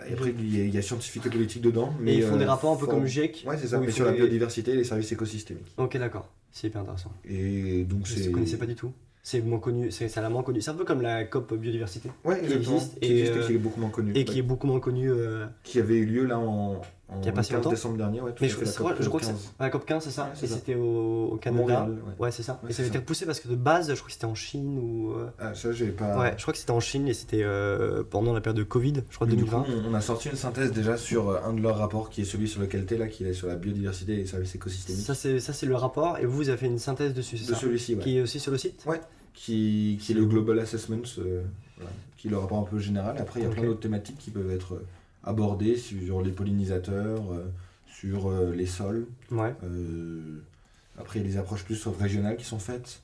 Et après, il y a scientifique et politique dedans. Mais Et ils font des rapports un peu comme le GIEC? Ouais, c'est ça, où mais ils sur font la des- biodiversité et les services écosystémiques. Ok, d'accord. C'est hyper intéressant. Et donc Je c'est. ne connaissais pas du tout. C'est moins connu, c'est la moins connue. C'est un peu comme la COP biodiversité. Ouais, qui exactement. existe Qui existe et et, qui est beaucoup moins connu. et qui est beaucoup moins connue. Qui avait eu lieu là en Il y a pas si 15 longtemps. décembre dernier. Ouais, tout Mais à fait, la je crois que c'est 15. la COP 15, c'est ça? Ouais, c'est Et ça. c'était au Canada. Montréal, ouais. Ouais, c'est ça. Ouais, Et ça c'est avait été ça. repoussé parce que de base, je crois que c'était en Chine ou. Ah, ça, j'ai pas. Ouais, je crois que c'était en Chine et c'était pendant la période de Covid, je crois Mais du 2020. coup, on a sorti une synthèse déjà sur un de leurs rapports qui est celui sur lequel tu es là, qui est sur la biodiversité et les services écosystémiques. Ça, c'est le rapport et vous avez fait une synthèse dessus, c'est De ça? celui-ci, ouais. Qui est aussi sur le site? Ouais. Qui est le Global Assessment, voilà, qui est le rapport un peu général. Après, il y a Ok. plein d'autres thématiques qui peuvent être abordées sur les pollinisateurs, sur les sols. Ouais. Après, il y a des approches plus régionales qui sont faites.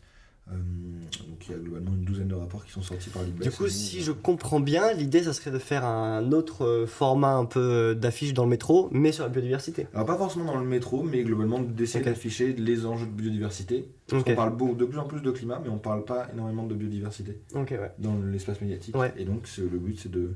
Donc, il y a globalement une douzaine de rapports qui sont sortis par l'IBES. Du coup, si je comprends bien, l'idée, ça serait de faire un autre format un peu d'affiche dans le métro, mais sur la biodiversité. Alors, pas forcément dans le métro, mais globalement d'essayer Ok. d'afficher les enjeux de biodiversité. Parce Ok. qu'on parle de plus en plus de climat, mais on parle pas énormément de biodiversité Ok, ouais. dans l'espace médiatique. Ouais. Et donc, le but, c'est de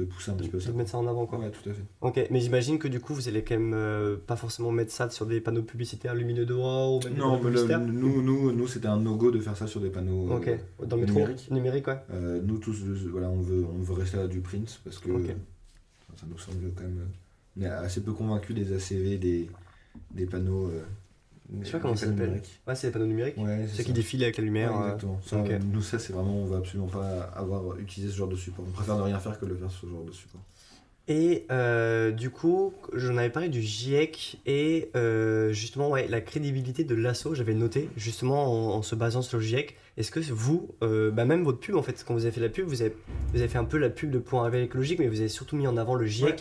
pousser un petit peu ça. De mettre ça en avant, quoi. Ouais, tout à fait. Ok, mais j'imagine que du coup, vous allez quand même pas forcément mettre ça sur des panneaux publicitaires lumineux dehors ou même des Non, panneaux mais publicitaires. nous c'était un no-go de faire ça sur des panneaux Ok, dans le métro numériques. numérique, ouais. Nous tous, voilà, on veut rester à du print parce que Ok. ça nous semble quand même. On est assez peu convaincus des ACV, des panneaux. Je sais pas comment des ça panneaux s'appelle. numériques. Ouais, c'est les panneaux numériques. Ouais, Ceux c'est qui ça. défilent avec la lumière. Ouais, exactement. Ça, ok. Nous, ça, c'est vraiment, on va absolument pas avoir utilisé ce genre de support. On préfère ne rien faire que de faire ce genre de support. Et du coup, j'en avais parlé du GIEC et justement, ouais, la crédibilité de l'assaut, j'avais noté justement en se basant sur le GIEC. Est-ce que vous, même votre pub en fait, quand vous avez fait la pub, vous avez fait un peu la pub de Pour un réveil écologique, mais vous avez surtout mis en avant le GIEC. Ouais,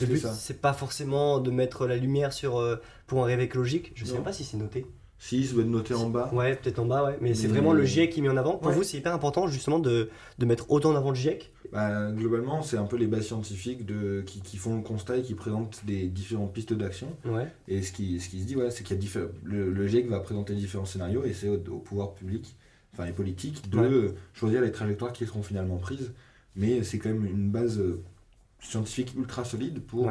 Le c'est but, ça. c'est pas forcément de mettre la lumière sur Pour un réveil écologique. Je sais Non. même pas si c'est noté. Si, ça doit être noté en bas. Ouais, peut-être en bas, ouais. Mais c'est Mais- vraiment le GIEC qui est mis en avant. Pour Ouais. vous, c'est hyper important justement de mettre autant en avant le GIEC. Bah, globalement, c'est un peu les bases scientifiques qui font le constat et qui présentent des différentes pistes d'action. Ouais. Et ce qui se dit, voilà, c'est qu'il y a le GIEC va présenter différents scénarios et c'est au pouvoir public, enfin les politiques, de choisir les trajectoires qui seront finalement prises. Mais c'est quand même une base scientifique ultra solide pour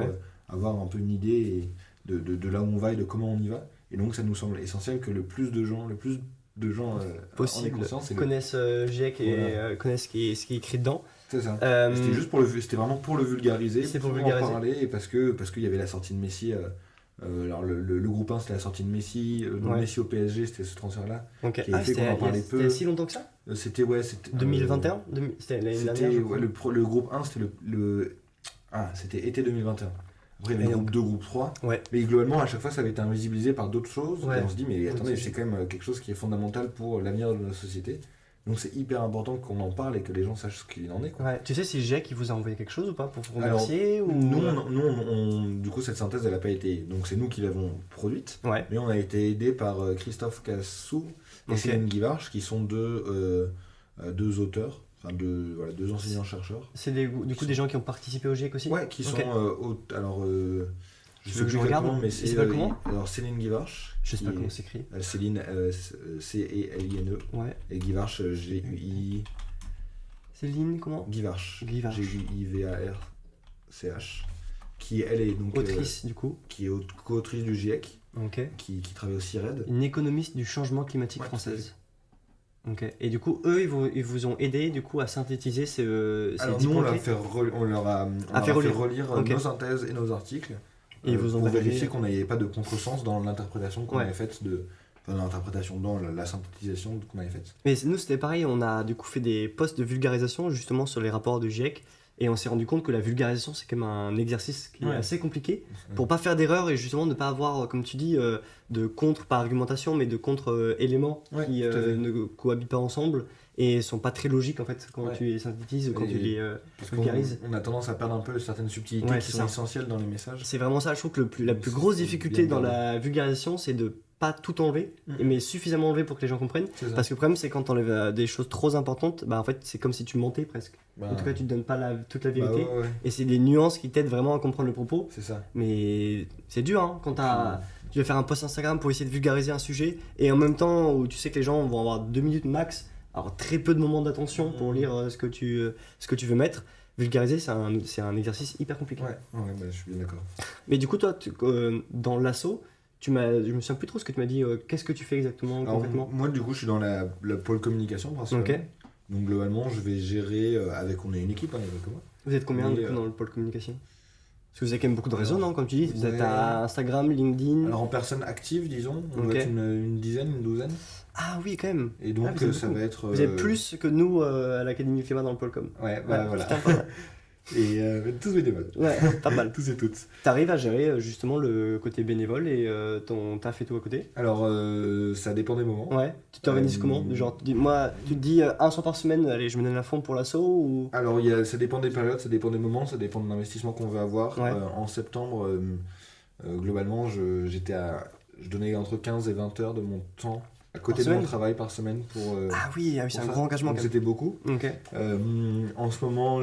avoir un peu une idée de là où on va et de comment on y va. Et donc ça nous semble essentiel que le plus de gens en aient Possible. conscience. Et Connaissent GIEC et connaissent ce qui est écrit dedans. c'est ça. Euh, C'était juste c'était vraiment pour le vulgariser, C'est pour en vulgariser. parler, et parce qu'il y avait la sortie de Messi. Alors le groupe 1 c'était la sortie de Messi, Ouais. Messi au PSG c'était ce transfert-là. Ok. Qui a fait qu'on en parlait peu. C'était si longtemps que ça? C'était 2021? C'était l'année dernière, je crois. le groupe 1 c'était c'était été 2021. Après il y avait Et le donc- groupe 2, groupe 3. Ouais. Mais globalement à chaque fois ça avait été invisibilisé par d'autres choses. Ouais. Et on se dit mais attendez, Ok. c'est quand même quelque chose qui est fondamental pour l'avenir de la société. Donc c'est hyper important qu'on en parle et que les gens sachent ce qu'il en est, quoi. Ouais. Tu sais si Jack il vous a envoyé quelque chose ou pas pour vous remercier Alors, ou... du coup, cette synthèse, elle n'a pas été. Donc, c'est nous qui l'avons produite, Ouais, mais on a été aidé par Christophe Cassou et ok. Céline Guivarch, qui sont deux auteurs, enfin deux enseignants-chercheurs. C'est du coup des gens qui ont participé au GIEC aussi? Ouais, qui sont. Ok. Alors, je Tu sais veux que plus je regarde exactement, mais Il c'est. s'appelle comment Alors, Céline Guivarch. Je sais pas qui comment est- s'écrit. Céline, Celine, Ouais. et Guivarch, Gui. Céline, comment? Guivarch. Guivarch. Givarch. Qui, elle, est donc. Autrice du coup. Qui est co-autrice du GIEC. Ok. Qui travaille au CIRED. Une économiste du changement climatique Ouais, française. Ok. Et du coup, eux, ils vous ont aidé du coup à synthétiser ces Alors 10 nous, on points leur a clés. fait, on leur a Ah, fait fait relire. relire Ok. nos synthèses et nos articles Et ils vous ont pour validé. vérifier qu'on n'avait pas de contresens dans l'interprétation qu'on Ouais. avait faite dans l'interprétation, dans la synthétisation qu'on avait faite. Mais nous, c'était pareil, on a du coup fait des posts de vulgarisation justement sur les rapports du GIEC et on s'est rendu compte que la vulgarisation, c'est quand même un exercice qui est Ouais. assez compliqué pour pas faire d'erreur et justement ne pas avoir, comme tu dis, de contre, pas argumentation, mais de contre-éléments Ouais, qui tout à fait. ne cohabitent pas ensemble et sont pas très logiques en fait quand Ouais. tu les synthétises ou quand Et tu les Parce qu'on vulgarises. on a tendance à perdre un peu certaines subtilités Ouais, qui c'est sont ça. essentielles dans les messages. C'est vraiment ça, je trouve que la plus C'est- grosse c'est difficulté bien dans gardé. la vulgarisation, c'est de pas tout enlever, Mhm. mais suffisamment enlever pour que les gens comprennent. C'est ça. Parce que le problème, c'est quand tu enlèves des choses trop importantes, bah en fait, c'est comme si tu mentais presque. Bah, En tout cas, tu te donnes pas toute la bah vérité. ouais, ouais, Et c'est des nuances qui t'aident vraiment à comprendre le propos. c'est ça. Mais c'est dur, hein, quand tu vas faire un post Instagram pour essayer de vulgariser un sujet, et en même temps où tu sais que les gens vont avoir 2 minutes max, alors très peu de moments d'attention pour lire ce que tu veux mettre. Vulgariser, c'est un exercice hyper compliqué. Ouais, bah, je suis bien d'accord. Mais du coup, toi, dans l'assaut, je me souviens plus trop ce que tu m'as dit. Qu'est-ce que tu fais exactement, Alors, concrètement? moi, du coup, je suis dans la pôle communication principalement. Ok. Donc, globalement, je vais gérer on est une équipe, hein, il y a que moi. Vous êtes combien Mais, du coup, dans le pôle communication? Parce que vous avez quand même beaucoup de réseaux, Alors, non? Comme tu dis, vous êtes ouais. à Instagram, LinkedIn. Alors en personnes actives, disons, on Ok. doit être une dizaine, une douzaine. Ah oui, quand même. Et donc Ah, vous êtes ça beaucoup. va être... Vous êtes plus que nous à l'Académie du climat dans le pôle com. Ouais, bah voilà. putain, pas mal. Et tous bénévoles. Ouais, pas mal. Tous et toutes. T'arrives à gérer justement le côté bénévole et ton taf et tout à côté? Alors ça dépend des moments. Ouais. Tu t'organises comment? Genre, moi, tu te dis un soir par semaine, allez, je me donne à fond pour l'assaut ou... Alors ça dépend des périodes, ça dépend des moments, ça dépend de l'investissement qu'on veut avoir. Ouais. En septembre, globalement, je donnais entre 15 et 20 heures de mon temps à côté de mon semaine travail par semaine pour... Ah oui, c'est pour un ça. grand engagement Donc quand même. c'était beaucoup. Ok. En ce moment,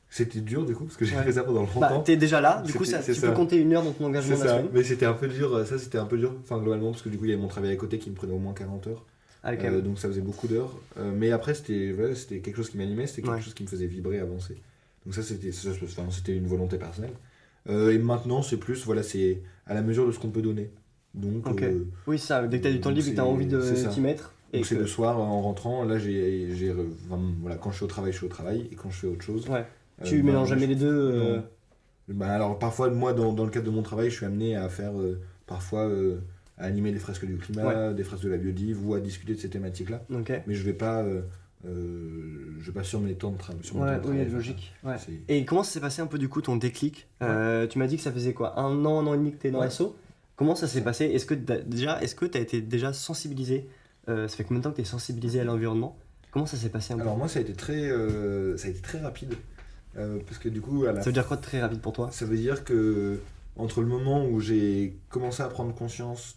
c'était dur du coup, parce que j'ai Ouais. fait ça pendant longtemps. Bah, t'es déjà là, du coup, C'est tu ça. peux compter 1 heure dans ton engagement C'est de la ça, semaine. mais c'était un peu dur, ça c'était un peu dur, enfin globalement, parce que du coup il y avait mon travail à côté qui me prenait au moins 40 heures, Ah, quand même. donc ça faisait beaucoup d'heures, mais après c'était quelque chose qui m'animait, c'était quelque Ouais. chose qui me faisait vibrer, avancer, donc c'était une volonté personnelle, et maintenant c'est plus, voilà, c'est à la mesure de ce qu'on peut donner, donc Ok. Oui, c'est ça, dès que t'as du temps libre et que t'as envie de c'est ça. t'y mettre. Et donc c'est que... le soir en rentrant, là voilà, quand je suis au travail, je suis au travail, et quand je fais autre chose... Ouais. Tu mélanges jamais les deux Non. Bah, alors parfois, moi, dans le cadre de mon travail, je suis amené à faire parfois à animer des fresques du climat, des fresques de la biodive ou à discuter de ces thématiques-là. Ok. Mais je vais pas sur mes temps de travail. Ouais, oui, logique. Ouais. C'est- Et comment ça s'est passé un peu du coup ton déclic? Tu m'as dit que ça faisait quoi, un an et demi que t'es dans Ouais. l'assaut? Comment ça s'est passé? Est-ce que t'as été déjà sensibilisé? Ça fait combien de temps que t'es sensibilisé à l'environnement? Comment ça s'est passé un peu? Alors moi, ça a été très rapide. Parce que du coup, Ça veut dire quoi de très rapide pour toi? ça veut dire que entre le moment où j'ai commencé à prendre conscience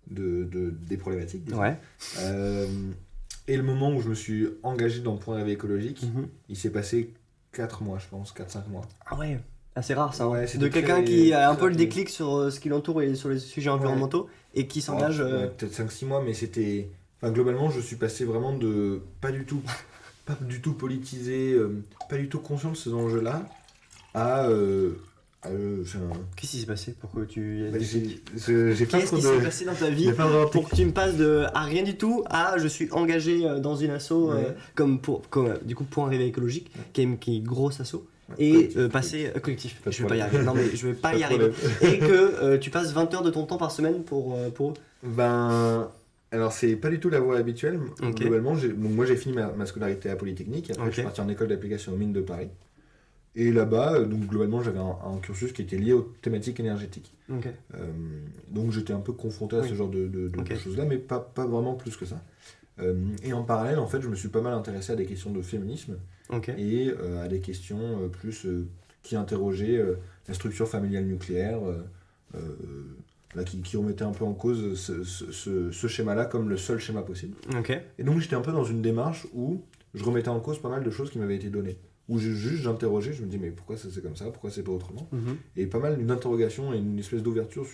des problématiques, disons, Ouais. et le moment où je me suis engagé dans le Point Réveil écologique, Mhm. il s'est passé 4 mois, je pense, 4-5 mois. Ah ouais, assez rare ça. Hein. Ouais, De c'était quelqu'un très- qui a un très peu le rapide. déclic sur ce qui l'entoure et sur les sujets environnementaux et qui s'engage. Ouais, peut-être 5-6 mois, mais c'était... Enfin, globalement, je suis passé vraiment de pas du tout politisé, pas du tout conscient de ces enjeux-là, à... enfin, Qu'est-ce qui s'est passé pour que tu. bah, j'ai pas Qu'est-ce trop qui de... s'est passé dans ta Il y vie a pas vraiment de- pour que tu me passes de à rien du tout à je suis engagé dans une asso Ouais. comme du coup Point Réveil écologique qui est une grosse asso et collectif. passer collectif. Pas de Je vais pas y problème. arriver. Non mais je vais pas Pas y de arriver. problème. Et que tu passes 20 heures de ton temps par semaine pour eux. Ben... Alors, c'est pas du tout la voie habituelle. Ok. Globalement, donc moi, j'ai fini ma scolarité à Polytechnique. Après, Ok. je suis parti en école d'application aux mines de Paris. Et là-bas, donc globalement, j'avais un cursus qui était lié aux thématiques énergétiques. Ok. Donc j'étais un peu confronté à Oui. ce genre de Ok. choses-là, mais pas vraiment plus que ça. Et en parallèle, en fait, je me suis pas mal intéressé à des questions de féminisme Ok. et à des questions plus qui interrogeaient la structure familiale nucléaire, euh, là, qui remettaient un peu en cause ce schéma-là comme le seul schéma possible. Ok. Et donc j'étais un peu dans une démarche où je remettais en cause pas mal de choses qui m'avaient été données. Où juste j'interrogeais, je me disais mais pourquoi ça c'est comme ça, pourquoi c'est pas autrement. Mhm. Et pas mal d'une interrogation et une espèce d'ouverture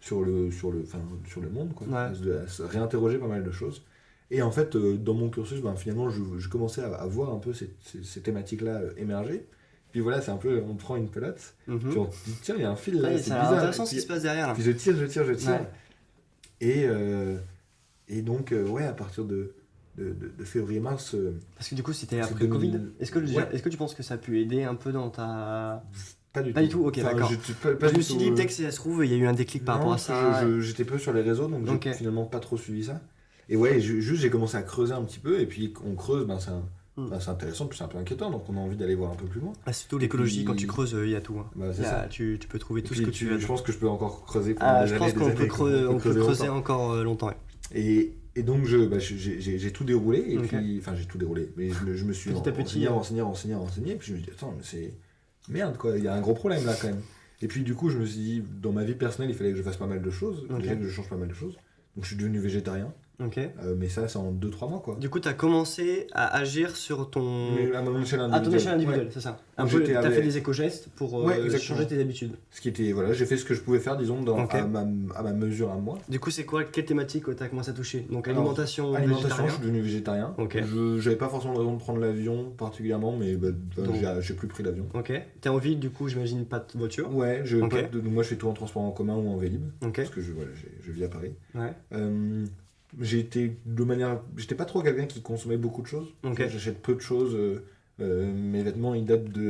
sur le monde, quoi. Ouais. À se réinterroger pas mal de choses. Et en fait, dans mon cursus, ben, finalement, je commençais à voir un peu ces thématiques-là émerger. Puis voilà, c'est un peu, on prend une pelote, Mhm. puis on se dit, tiens, il y a un fil là, Ouais, c'est ça a l'air bizarre. intéressant Et ce qui puis, se passe derrière là. puis je tire. Ouais. Et donc, ouais, à partir de février-mars, Parce que du coup, c'était C'est après le 2000. Covid. Est-ce que tu penses que ça a pu aider un peu dans ta. pas du Pas du tout, ok, d'accord. Pas Je du me suis tout, dit, peut-être que si ça se trouve, il y a eu un déclic par non, rapport à parce que ça. j'étais peu sur les réseaux, donc Ok. j'ai finalement pas trop suivi ça. Et ouais, juste j'ai commencé à creuser un petit peu, et puis on creuse, ben, c'est intéressant, puis c'est un peu inquiétant, donc on a envie d'aller voir un peu plus loin. Ah, surtout l'écologie, puis- quand tu creuses, il y a tout. Hein. Bah, Il c'est y a- ça. tu peux trouver Et tout ce puis, que tu veux. je pense que je peux encore creuser pendant Ah, des je années, pense des qu'on années, peut, on peut creuser longtemps. encore longtemps. Ouais. Et donc j'ai tout déroulé, et Ok. puis, enfin j'ai tout déroulé, mais je me suis Petit à petit, renseigné, et puis je me suis dit, attends, mais c'est merde quoi, il y a un gros problème là quand même. Et puis du coup, je me suis dit, dans ma vie personnelle, il fallait que je fasse pas mal de choses, Ok. déjà que je change pas mal de choses. Donc je suis devenu végétarien, Ok. mais ça c'est en 2-3 mois quoi. Du coup, tu as commencé à agir sur ton. Mais à mon échelle À ton échelle individuelle, Ouais. c'est ça. Un Donc peu, j'étais t'as avec- fait des éco-gestes pour Ouais, exactement. changer tes habitudes. Ce qui était, voilà, j'ai fait ce que je pouvais faire, disons, Ok. à ma mesure à moi. Du coup, c'est quoi, quelle thématique tu as commencé à toucher? Donc, Alors, alimentation, Alimentation, je végétarien. suis devenu végétarien. Ok. J'avais pas forcément de raison de prendre l'avion particulièrement, mais bah, Donc. j'ai plus pris l'avion. Ok. T'es en ville, du coup, j'imagine pas de voiture. Ouais, Ok. moi je fais tout en transport en commun ou en Vélib, Ok. parce que je vis à Paris. Ouais. J'étais pas trop quelqu'un qui consommait beaucoup de choses. Ok. J'achète peu de choses. Mes vêtements,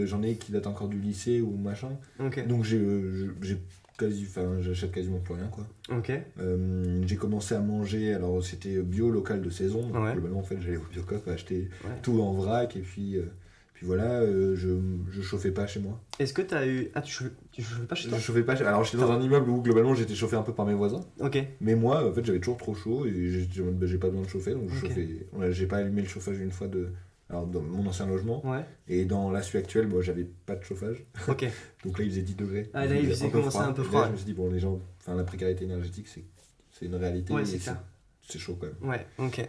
j'en ai qui datent encore du lycée ou machin. Ok. Donc j'achète quasiment plus rien quoi. Ok. J'ai commencé à manger, alors c'était bio, local de saison. Donc, Ouais. globalement, en fait, j'allais au Biocoop acheter Ouais. tout en vrac et puis voilà, je chauffais pas chez moi. Est-ce que t'as eu. Ah, tu chauffais pas chez toi? Je chauffais pas. Alors j'étais dans un immeuble où globalement j'étais chauffé un peu par mes voisins. Ok. Mais moi, en fait, j'avais toujours trop chaud et j'étais en mode, bah, j'ai pas besoin de chauffer, donc je Ok. chauffais. J'ai pas allumé le chauffage une fois alors, dans mon ancien logement. Ouais. Et dans la suite actuelle, moi, j'avais pas de chauffage. Ok. Donc là, il faisait 10 degrés. Ah, là, il faisait commencer un peu Et là, froid. je me suis dit, bon, les gens, enfin, la précarité énergétique, c'est une réalité. Ouais, et c'est clair. c'est chaud quand même. Ouais. Ok.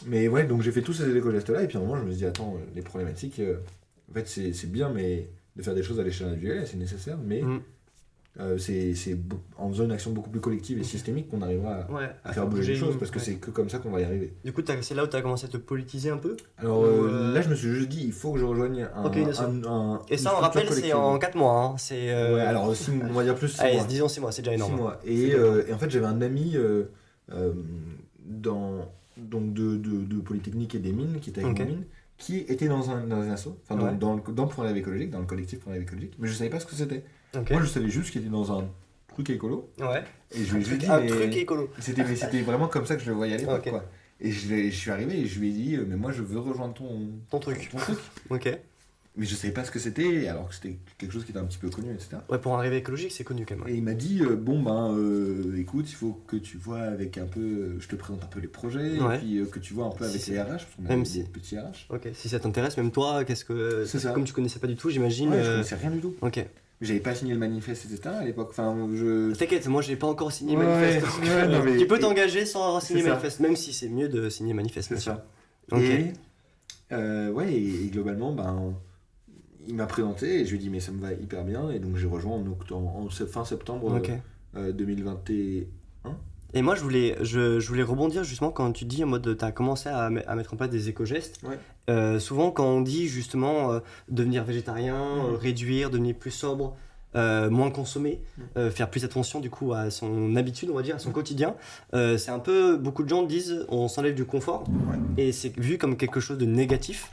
Mais ouais, donc j'ai fait tous ces éco-gestes-là, et puis à un moment, je me suis dit, attends, les problématiques, en fait, c'est bien, mais de faire des choses à l'échelle individuelle, c'est nécessaire, mais Mm. en faisant une action beaucoup plus collective et systémique qu'on arrivera Ouais. à faire bouger les choses, une- parce que ouais. c'est que comme ça qu'on va y arriver. Du coup, c'est là où t'as commencé à te politiser un peu? Alors Ou, là, je me suis juste dit, il faut que je rejoigne Ok, une asso. Et ça, on rappelle, c'est en 4 mois. Hein. C'est. Ouais, alors on va dire plus 6 Allez, mois. disons 6 mois, c'est déjà 6 énorme. mois. C'est Et, énorme. et en fait, j'avais un ami donc de Polytechnique et des mines, qui était avec Ok. mon mine, qui était dans un asso, enfin Ouais. dans le Pour la Rêve écologique, dans le collectif Pour la Rêve écologique, mais je savais pas ce que c'était. Ok. Moi, je savais juste qu'il était dans un truc écolo, Ouais. et je lui ai juste dit, Un mais truc écolo. c'était vraiment comme ça que je le voyais à l'époque, Ok. quoi. Et je suis arrivé et je lui ai dit, mais moi, je veux rejoindre Ton truc. ton truc. Ok. Mais je savais pas ce que c'était, alors que c'était quelque chose qui était un petit peu connu, etc. Ouais, pour un rêve écologique, c'est connu quand même. Et il m'a dit, écoute, il faut que tu vois avec un peu, je te présente un peu les projets, Ouais. et puis que tu vois un peu avec Si les RH, parce qu'on Même a si- des petits RH. Ok, si ça t'intéresse, même toi, qu'est-ce que. C'est ça. Comme tu connaissais pas du tout, j'imagine. Ouais, je connaissais rien du tout. Ok. J'avais pas signé le manifeste, etc. à l'époque. Enfin, T'inquiète, moi j'ai pas encore signé Ouais, manifeste. donc, ouais, non, mais- tu peux t'engager sans avoir signé C'est ça. manifeste, même si c'est mieux de signer manifeste. C'est bien sûr. ça. Ok. Et globalement, il m'a présenté et je lui ai dit, mais ça me va hyper bien. Et donc j'ai rejoint fin septembre Ok. 2021. Et moi, je voulais rebondir justement quand tu dis en mode, tu as commencé à mettre en place des éco-gestes. Ouais. Souvent, quand on dit justement devenir végétarien, réduire, devenir plus sobre, moins consommer, faire plus attention du coup à son habitude, on va dire, à son quotidien, c'est un peu, beaucoup de gens disent, on s'enlève du confort, Ouais. et c'est vu comme quelque chose de négatif.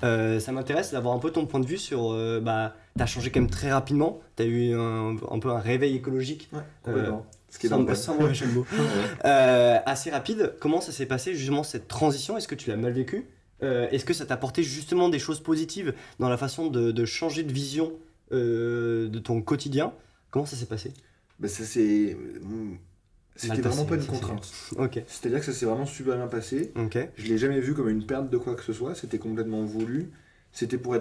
Ça m'intéresse d'avoir un peu ton point de vue sur, t'as changé quand même très rapidement, t'as eu un peu un réveil écologique. Complètement. Ce qui est Sans, normal. sans mauvais jeu de mots. Ouais. Assez rapide, comment ça s'est passé justement cette transition? Est-ce que tu l'as mal vécu? Est-ce que ça t'a apporté justement des choses positives dans la façon de changer de vision de ton quotidien? Comment ça s'est passé? Bah, ça c'est C'était Malta, vraiment pas une c'est- contrainte. Ok, C'est-à-dire que ça s'est vraiment super bien passé. ok, Je l'ai jamais vu comme une perte de quoi que ce soit. C'était complètement voulu. C'était pour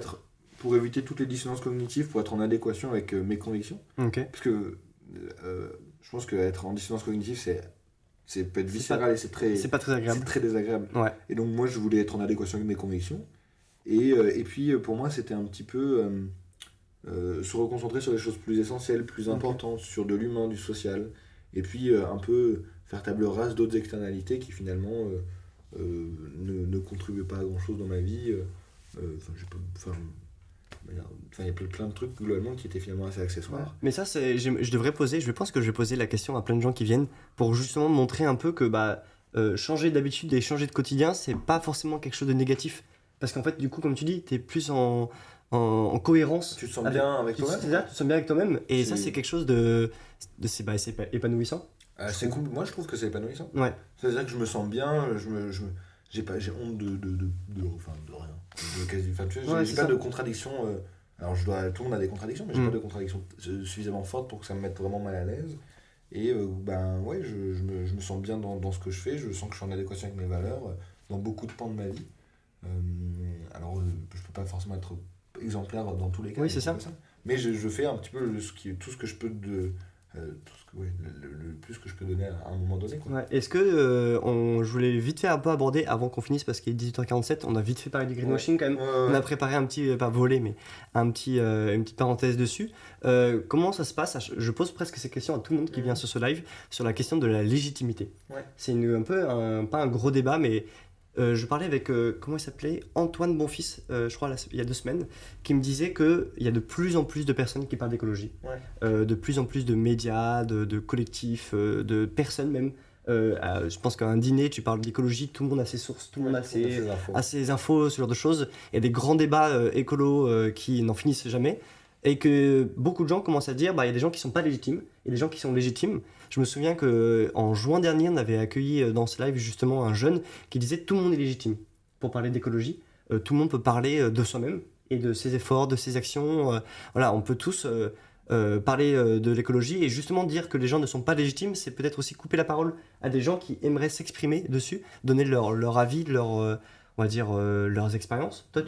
éviter toutes les dissonances cognitives, pour être en adéquation avec mes convictions. ok. Parce que je pense qu'être en dissonance cognitive, peut être C'est viscéral et c'est C'est pas très agréable. très désagréable. Ouais, Et donc moi, je voulais être en adéquation avec mes convictions. Et puis pour moi, c'était un petit peu se reconcentrer sur des choses plus essentielles, plus importantes, sur de l'humain, du social. Et puis un peu faire table rase d'autres externalités qui finalement ne contribuaient pas à grand-chose dans ma vie. Il y a plein de trucs globalement qui étaient finalement assez accessoires. mais ça, je pense que je vais poser la question à plein de gens qui viennent pour justement montrer un peu que changer d'habitude et changer de quotidien, c'est pas forcément quelque chose de négatif. Parce qu'en fait, du coup, comme tu dis, t'es plus en cohérence. Tu te sens bien avec toi-même? C'est ça, tu te sens bien avec toi-même. Et ça, C'est- c'est quelque chose c'est épanouissant. Moi, je trouve que c'est épanouissant. Ouais, C'est-à-dire que je me sens bien, j'ai honte de rien. Tu vois, Ouais, j'ai c'est pas ça. de contradiction. Alors, tout le monde a des contradictions, mais j'ai Mm. pas de contradiction suffisamment forte pour que ça me mette vraiment mal à l'aise. Et ouais, je me sens bien dans ce que je fais, je sens que je suis en adéquation avec mes valeurs dans beaucoup de pans de ma vie. Alors, je peux pas forcément être exemplaire dans tous les cas. Oui, c'est ça. comme Mais je fais un petit peu tout ce que je peux le plus que je peux donner à un moment donné, quoi. ouais. Est-ce que je voulais vite fait un peu aborder avant qu'on finisse parce qu'il est 18h47, on a vite fait parler du greenwashing quand même. On a préparé un petit, pas volé, mais une petite parenthèse dessus. Comment ça se passe? Je pose presque ces questions à tout le monde qui vient sur ce live sur la question de la légitimité. Ouais. C'est pas un gros débat, mais je parlais avec, comment il s'appelait? Antoine Bonfils, je crois, il y a 2 semaines, qui me disait qu'il y a de plus en plus de personnes qui parlent d'écologie. Ouais. De plus en plus de médias, de collectifs, de personnes même. Je pense qu'à un dîner, tu parles d'écologie, tout le monde a ses sources, tout le monde a ses infos, ce genre de choses. Il y a des grands débats écolos qui n'en finissent jamais. Et que beaucoup de gens commencent à dire, il y a des gens qui sont pas légitimes et des gens qui sont légitimes. Je me souviens qu'en juin dernier, on avait accueilli dans ce live justement un jeune qui disait tout le monde est légitime pour parler d'écologie. Tout le monde peut parler de soi-même et de ses efforts, de ses actions. Voilà, on peut tous parler de l'écologie et justement dire que les gens ne sont pas légitimes, c'est peut-être aussi couper la parole à des gens qui aimeraient s'exprimer dessus, donner leur avis, on va dire leurs expériences. Toi,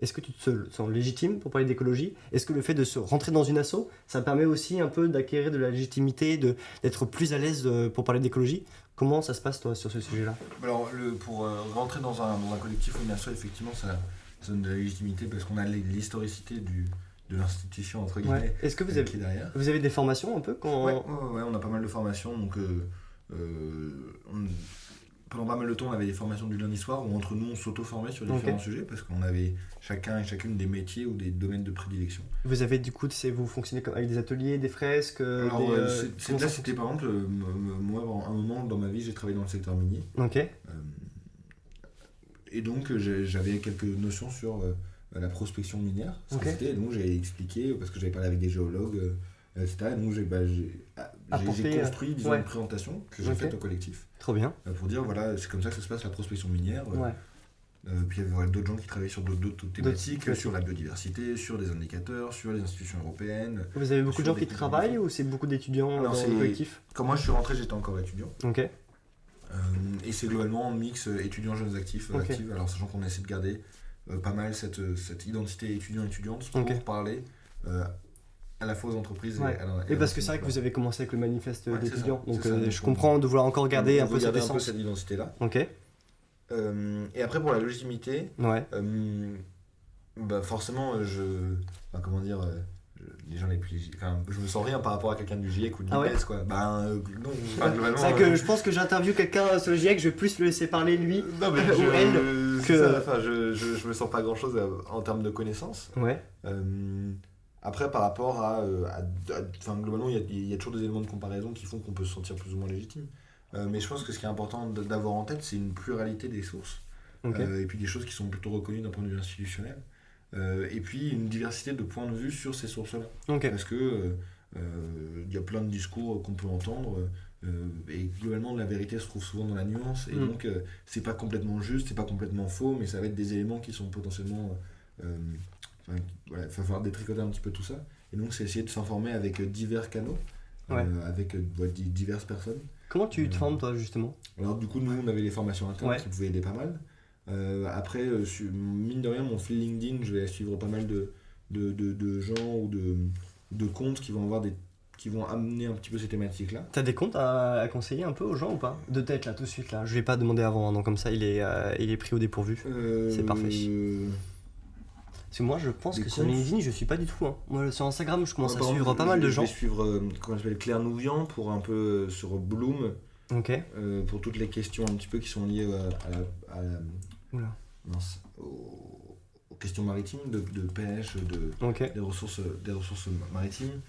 est-ce que tu te sens légitime pour parler d'écologie? Est-ce que le fait de se rentrer dans une asso, ça permet aussi un peu d'acquérir de la légitimité, d'être plus à l'aise pour parler d'écologie? Comment ça se passe toi sur ce sujet-là? Alors, pour rentrer dans un collectif ou une asso, effectivement, ça donne de la légitimité parce qu'on a l'historicité de l'institution, entre guillemets, Ouais. Est-ce que qui est derrière. vous avez des formations un peu quand... Ouais, on a pas mal de formations. Donc, pendant pas mal de temps, on avait des formations du lundi soir où entre nous, on s'auto-formait sur différents sujets parce qu'on avait chacun et chacune des métiers ou des domaines de prédilection. Vous avez du coup, vous fonctionnez avec des ateliers, des fresques Alors, comment ça c'était par exemple, moi, à un moment dans ma vie, j'ai travaillé dans le secteur minier. Ok, Et donc, j'avais quelques notions sur la prospection minière, ce que Ok. c'était. Et donc, j'ai expliqué, parce que j'avais parlé avec des géologues, etc. Et donc, j'ai construit, disons, ouais. une présentation que j'ai Ok. faite au collectif trop bien. pour dire, voilà, c'est comme ça que ça se passe la prospection minière. Ouais. Puis il y avait d'autres gens qui travaillaient sur d'autres thématiques, thématiques. sur la biodiversité, sur des indicateurs, sur les institutions européennes. Vous avez beaucoup de Sur gens des qui travaillent technologies. ou c'est beaucoup d'étudiants Alors, dans c'est- le collectif? Quand moi je suis rentré, j'étais encore étudiant. Ok, Et c'est globalement un mix étudiants, jeunes actifs, Ok. actives. Alors sachant qu'on essaie de garder pas mal cette identité étudiant-étudiante pour Ok. parler à la fois aux entreprises Ouais. Et parce que c'est vrai que vous avez commencé avec le manifeste Ouais, c'est d'étudiants, ça, donc c'est ça. je comprends de vouloir encore garder un peu cette essence. cette identité-là. Ok, Et après pour la légitimité, ouais. forcément comment dire, les gens les plus je me sens rien par rapport à quelqu'un du GIEC ou de Ah ouais l'IPES, quoi. Non, globalement. C'est vrai que je pense que j'interviewe quelqu'un sur le GIEC, je vais plus le laisser parler lui. Non, mais ou elle, c'est que- ça, je me sens pas grand chose en termes de connaissances. Ouais, Après, par rapport globalement, il y a toujours des éléments de comparaison qui font qu'on peut se sentir plus ou moins légitime. Mais je pense que ce qui est important d'avoir en tête, c'est une pluralité des sources. ok. Et puis des choses qui sont plutôt reconnues d'un point de vue institutionnel. Et puis une diversité de points de vue sur ces sources-là. Ok, Parce que il y a plein de discours qu'on peut entendre. Et globalement, la vérité se trouve souvent dans la nuance. Et donc, c'est pas complètement juste, c'est pas complètement faux, mais ça va être des éléments qui sont potentiellement. Il va falloir détricoter un petit peu tout ça. Et donc, c'est essayer de s'informer avec divers canaux. Ouais. avec diverses personnes. Comment tu te formes, toi, justement? Alors du coup, nous, on avait les formations internes Ouais. qui pouvaient aider pas mal. Après, mine de rien, mon fil LinkedIn, je vais suivre pas mal de gens ou de comptes qui vont amener un petit peu ces thématiques-là. T'as des comptes à conseiller un peu aux gens ou pas? De tête, là, tout de suite, là. Je vais pas demander avant, hein, donc comme ça, il est pris au dépourvu. C'est parfait. Parce que moi, je pense Des que sur comptes. LinkedIn, je suis pas du tout. Hein. Moi, sur Instagram, je commence Moi, à par suivre exemple, pas mal de je gens. vais suivre comment ça s'appelle, Claire Nouvian pour un peu sur Bloom, Ok. pour toutes les questions un petit peu qui sont liées Oula. aux questions maritimes, de pêche, Ok. des ressources maritimes.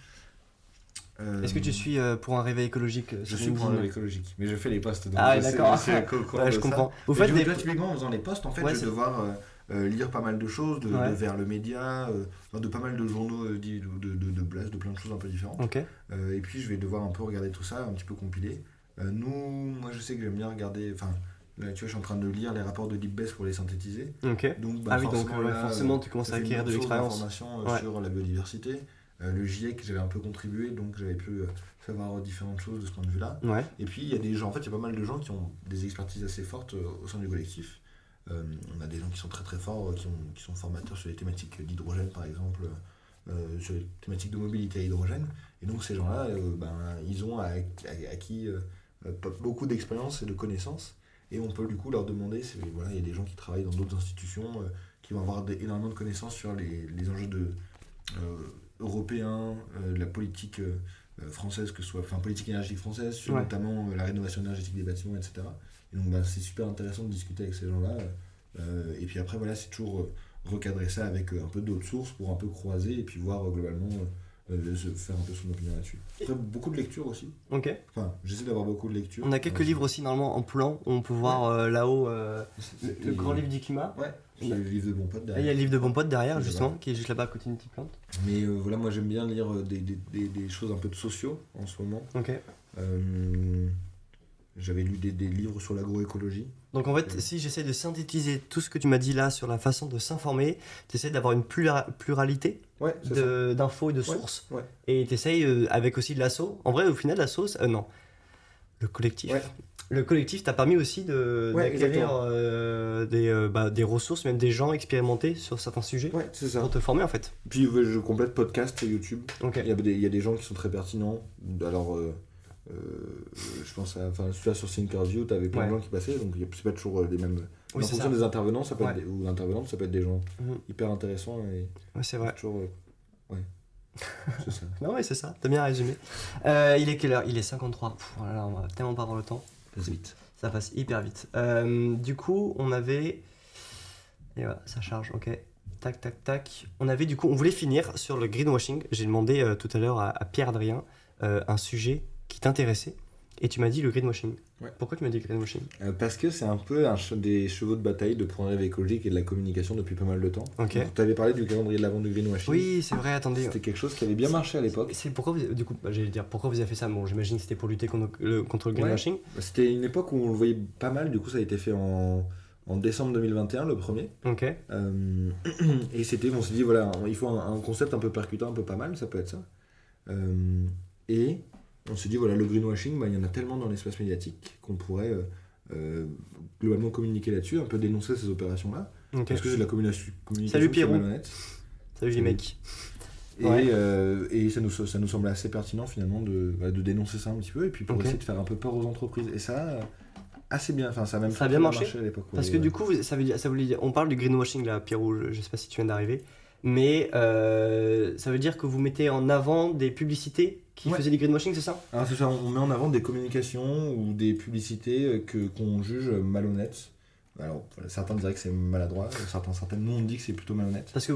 Est-ce que tu suis pour un réveil écologique Je sur suis pour un LinkedIn? réveil écologique, mais je fais les posts, donc Ah, je sais, d'accord. je sais au courant Ouais, de je ça. comprends. Vous Mais faites tu des. vois, typiquement, en faisant les posts, en fait, Ouais, je vais devoir lire pas mal de choses, Ouais. de Vers le Média, de pas mal de journaux de Blaise, de plein de choses un peu différentes. Ok. Et puis, je vais devoir un peu regarder tout ça, un petit peu compiler. Moi, je sais que j'aime bien regarder. Enfin, là, tu vois, je suis en train de lire les rapports de Deepbest pour les synthétiser. Ok. Donc, Ah oui, donc forcément, là, forcément, tu commences ça à fait une acquérir de bonne source l'expérience. d'informations Ouais. sur la biodiversité. Le GIEC, j'avais un peu contribué, donc j'avais pu savoir différentes choses de ce point de vue-là. Ouais. Et puis, il y a des gens, en fait, il y a pas mal de gens qui ont des expertises assez fortes au sein du collectif. On a des gens qui sont très très forts, qui sont formateurs sur les thématiques d'hydrogène, par exemple, sur les thématiques de mobilité à hydrogène. Et donc, ces gens-là, ils ont acquis beaucoup d'expérience et de connaissances. Et on peut du coup leur demander, voilà, il y a des gens qui travaillent dans d'autres institutions, qui vont avoir énormément de connaissances sur les enjeux européens, la politique française, que ce soit, enfin politique énergétique française, sur Ouais. notamment la rénovation énergétique des bâtiments, etc. Et donc c'est super intéressant de discuter avec ces gens-là. Et puis après, voilà, c'est toujours recadrer ça avec un peu d'autres sources pour un peu croiser et puis voir globalement se faire un peu son opinion là-dessus. Après, beaucoup de lectures aussi. Ok. Enfin, j'essaie d'avoir beaucoup de lectures. On a quelques livres aussi, normalement, en plan. On peut voir là-haut le grand livre du climat. Ouais, il y a le livre de Bon Pote Et il derrière. y a le livre de Bon Pote derrière, Oui, justement, là-bas. qui est juste là-bas à côté d'une petite plante. Mais voilà, moi j'aime bien lire des choses un peu de sociaux en ce moment. Ok. J'avais lu des livres sur l'agroécologie. Donc en fait, si j'essaie de synthétiser tout ce que tu m'as dit là sur la façon de s'informer, tu essaies d'avoir une pluralité Ouais, c'est ça. d'infos et de sources. Ouais. Et tu essayes avec aussi de l'assaut. En vrai, au final, l'assaut, non. Le collectif. Ouais. Le collectif t'a permis aussi Ouais, d'acquérir exactement. des ressources, même des gens expérimentés sur certains sujets Ouais, c'est ça. pour te former en fait. Puis je complète podcast et YouTube. Ok. Il y a des gens qui sont très pertinents. Alors, je pense à. Enfin, tu vois, sur Thinkerview, tu avais plein de Ouais. gens qui passaient, donc c'est pas toujours les mêmes. Oui, En c'est fonction ça. des intervenants, ça peut Ouais. être ou intervenantes, ça peut être des gens Mhm. hyper intéressants et Ouais, c'est vrai. toujours. Ouais. C'est ça. Non, ouais, c'est ça. T'as bien résumé. Il est quelle heure? Il est 53. Pff, oh là là, on va tellement pas avoir le temps. Passe vite. Ça passe hyper vite. Du coup, on avait. Et voilà, ça charge, ok. Tac, tac, tac. On voulait finir sur le greenwashing. J'ai demandé tout à l'heure à Pierre-Adrien un sujet qui t'intéressait. Et tu m'as dit le greenwashing. Ouais. Pourquoi tu m'as dit le greenwashing? Parce que c'est un peu des chevaux de bataille de Pour un rêve écologique et de la communication depuis pas mal de temps. Ok. Tu avais parlé du calendrier de l'avant du greenwashing. Oui, c'est vrai, attendez. C'était quelque chose qui avait bien marché à l'époque. C'est pourquoi du coup, j'allais dire pourquoi vous avez fait ça. Bon, j'imagine que c'était pour lutter contre le greenwashing. C'était une époque où on le voyait pas mal, du coup ça a été fait en décembre 2021, le premier. Ok. Et on s'est dit, voilà, il faut un concept un peu percutant, un peu pas mal, ça peut être ça. Et on s'est dit, voilà, le greenwashing, il y en a tellement dans l'espace médiatique qu'on pourrait globalement communiquer là-dessus, un peu dénoncer ces opérations-là. Ok. Parce que c'est de la communication Salut qui est Pierrot. malhonnête. Salut les mecs. Et, Ouais. et ça nous semblait assez pertinent finalement de dénoncer ça un petit peu, et puis pour Ok. essayer de faire un peu peur aux entreprises. Et ça, assez bien, enfin ça a même Ça a très bien très marché à l'époque. Parce ouais, que ouais. du coup, ça voulait dire, on parle du greenwashing là, Pierrot, je sais pas si tu viens d'arriver, mais ça veut dire que vous mettez en avant des publicités qui Ouais. faisaient du greenwashing, c'est ça? Alors c'est ça, on met en avant des communications ou des publicités qu'on juge malhonnêtes. Alors voilà, certains diraient que c'est maladroit, certaines nous on dit que c'est plutôt malhonnête. Parce que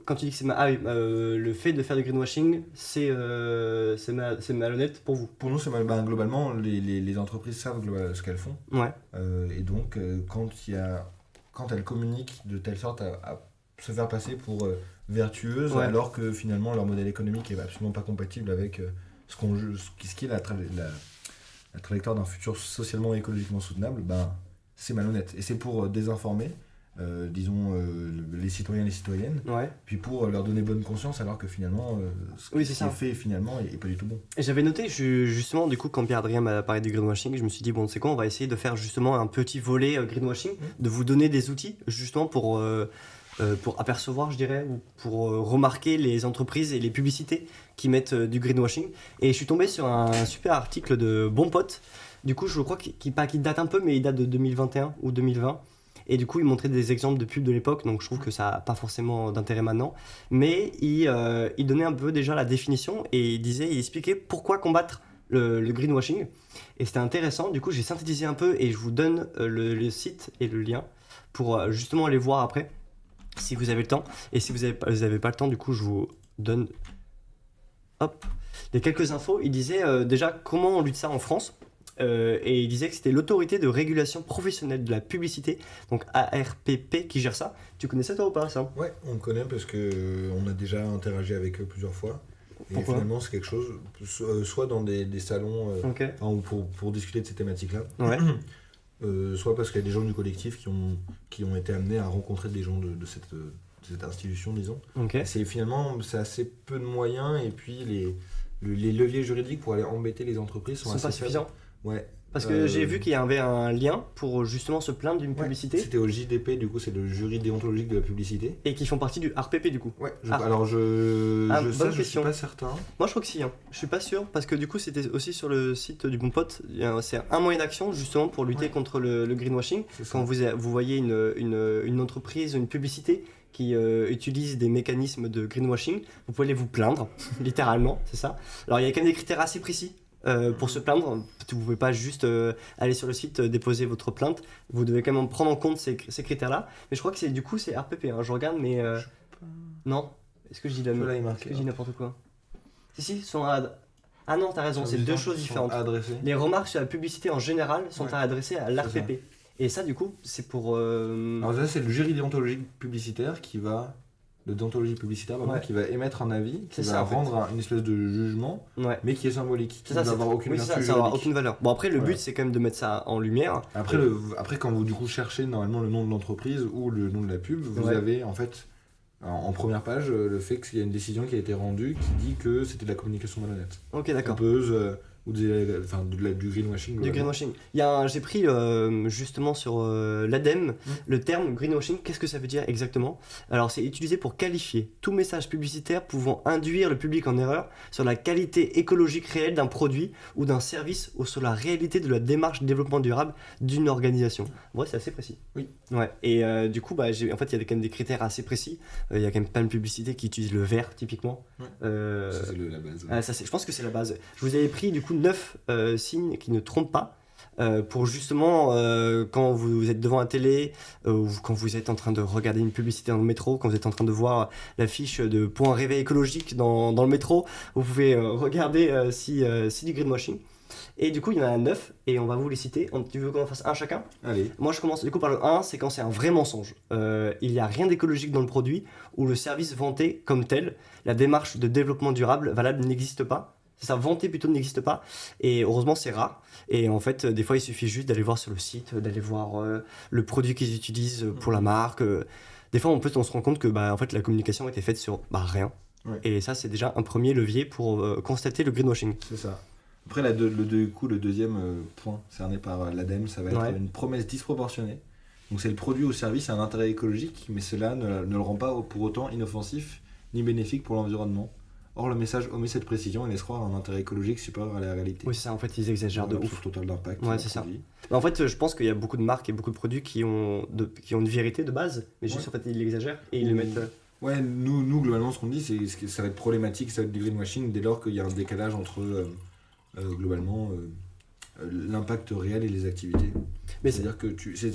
quand tu dis que c'est le fait de faire du greenwashing, c'est malhonnête pour vous. Pour nous, c'est mal. Ben, globalement, les entreprises savent ce qu'elles font. Ouais. Et donc, quand elles communiquent de telle sorte à se faire passer pour vertueuses, Ouais. alors que finalement leur modèle économique est absolument pas compatible avec ce qui est la trajectoire d'un futur socialement et écologiquement soutenable, ben, c'est malhonnête. Et c'est pour désinformer, disons, les citoyens et les citoyennes, Ouais. puis pour leur donner bonne conscience, alors que finalement, Oui, c'est qui ça. est fait finalement est pas du tout bon. Et j'avais noté, justement, du coup, quand Pierre-Adrien m'a parlé du greenwashing, je me suis dit, bon, c'est quoi, on va essayer de faire justement un petit volet greenwashing, de vous donner des outils, justement, pour apercevoir, je dirais, ou pour remarquer les entreprises et les publicités qui mettent du greenwashing. Et je suis tombé sur un super article de Bon Pote, du coup, je crois qu'il date un peu, mais il date de 2021 ou 2020. Et du coup, il montrait des exemples de pubs de l'époque, donc je trouve que ça n'a pas forcément d'intérêt maintenant. Mais il donnait un peu déjà la définition et il expliquait pourquoi combattre le greenwashing. Et c'était intéressant, du coup j'ai synthétisé un peu et je vous donne le site et le lien pour justement aller voir après, si vous avez le temps. Et si vous avez pas le temps, du coup je vous donne hop, les quelques infos. Il disait déjà comment on lutte ça en France. Et il disait que c'était l'autorité de régulation professionnelle de la publicité, donc ARPP, qui gère ça. Tu connais ça toi ou pas ça? Ouais, on le connaît parce que on a déjà interagi avec eux plusieurs fois. Et Pourquoi? finalement, c'est quelque chose, soit dans des salons, Ok. enfin, ou pour discuter de ces thématiques-là, Ouais. soit parce qu'il y a des gens du collectif qui ont été amenés à rencontrer des gens de cette institution, disons. Ok. Et c'est assez peu de moyens, et puis les leviers juridiques pour aller embêter les entreprises Ils sont sont assez pas faibles. suffisants. Ouais. Parce que j'ai vu qu'il y avait un lien pour justement se plaindre d'une Ouais, publicité c'était au JDP, du coup, c'est le jury déontologique de la publicité. et qui font partie du RPP du coup. Ouais, Ah. alors Ah, bonne je suis question. pas certain. Moi je crois que si, hein. Je suis pas sûr parce que du coup c'était aussi sur le site du Bon Pote. C'est un moyen d'action justement pour lutter Ouais. contre le greenwashing. C'est ça. Quand vous voyez une entreprise, une publicité qui utilise des mécanismes de greenwashing, vous pouvez aller vous plaindre, littéralement, c'est ça. Alors il y a quand même des critères assez précis. Pour se plaindre, vous ne pouvez pas juste aller sur le site, déposer votre plainte, vous devez quand même prendre en compte ces critères-là. Mais je crois que c'est RPP, hein. Je regarde, mais non. Est-ce que je dis Là, il est est-ce marqué, que je dis n'importe quoi? Si, sont à... Ah non, t'as raison, c'est deux choses différentes. Adressées. Les remarques sur la publicité en général sont Ouais. à adresser à l'RPP. Et ça, du coup, c'est pour. Alors ça, c'est le jury déontologique publicitaire de déontologie publicitaire, pardon, Ouais. qui va émettre un avis, qui C'est va ça, en fait. rendre une espèce de jugement, Ouais. mais qui est symbolique, qui C'est ne ça, va c'est avoir aucune oui, c'est vertu ça, ça aura juridique. aucune valeur. Bon, après, le Voilà. but, c'est quand même de mettre ça en lumière. Après, quand vous du coup cherchez normalement le nom de l'entreprise ou le nom de la pub, vous Ouais. avez en fait en première page le fait qu'il y a une décision qui a été rendue qui dit que c'était de la communication malhonnête, Ok, d'accord. trompeuse, ou du greenwashing. Du globalement. greenwashing. J'ai pris justement sur l'ADEME le terme greenwashing. Qu'est-ce que ça veut dire exactement? Alors, c'est utilisé pour qualifier tout message publicitaire pouvant induire le public en erreur sur la qualité écologique réelle d'un produit ou d'un service ou sur la réalité de la démarche de développement durable d'une organisation. Ouais, c'est assez précis. Oui. Ouais. Et du coup, en fait, il y a quand même des critères assez précis. Il y a quand même plein de publicités qui utilisent le vert, typiquement. Ouais. Euh, Ça, c'est la base. ah, je pense que c'est la base. Je vous avais pris du coup 9 signes qui ne trompent pas pour justement quand vous êtes devant la télé ou quand vous êtes en train de regarder une publicité dans le métro, quand vous êtes en train de voir l'affiche de point réveil écologique dans le métro, vous pouvez regarder si du greenwashing. Et du coup, il y en a 9 et on va vous les citer. Tu veux qu'on en fasse un chacun? Allez. Moi, je commence du coup par le 1, c'est quand c'est un vrai mensonge. Il n'y a rien d'écologique dans le produit ou le service vanté comme tel. La démarche de développement durable valable n'existe pas. C'est ça, vanté plutôt n'existe pas. Et heureusement, c'est rare. Et en fait, des fois, il suffit juste d'aller voir sur le site, d'aller voir le produit qu'ils utilisent pour la marque. Des fois, on se rend compte que en fait, la communication a été faite sur rien. Ouais. Et ça, c'est déjà un premier levier pour constater le greenwashing. C'est ça. Après, le deuxième point cerné par l'ADEME, ça va être Ouais. une promesse disproportionnée. Donc c'est le produit ou service a un intérêt écologique, mais cela ne le rend pas pour autant inoffensif ni bénéfique pour l'environnement. Or, le message omet cette précision et laisse croire un intérêt écologique supérieur à la réalité. Oui, c'est ça, en fait, ils exagèrent de L'absence ouf. totale d'impact. Ouais, sur le c'est ça. produit. En fait, je pense qu'il y a beaucoup de marques et beaucoup de produits qui ont une vérité de base, mais juste en fait, ils l'exagèrent et ils le mettent. Ouais, nous globalement, ce qu'on dit, c'est que ça va être problématique, ça va être du greenwashing dès lors qu'il y a un décalage entre globalement l'impact réel et les activités. Mais C'est-à-dire que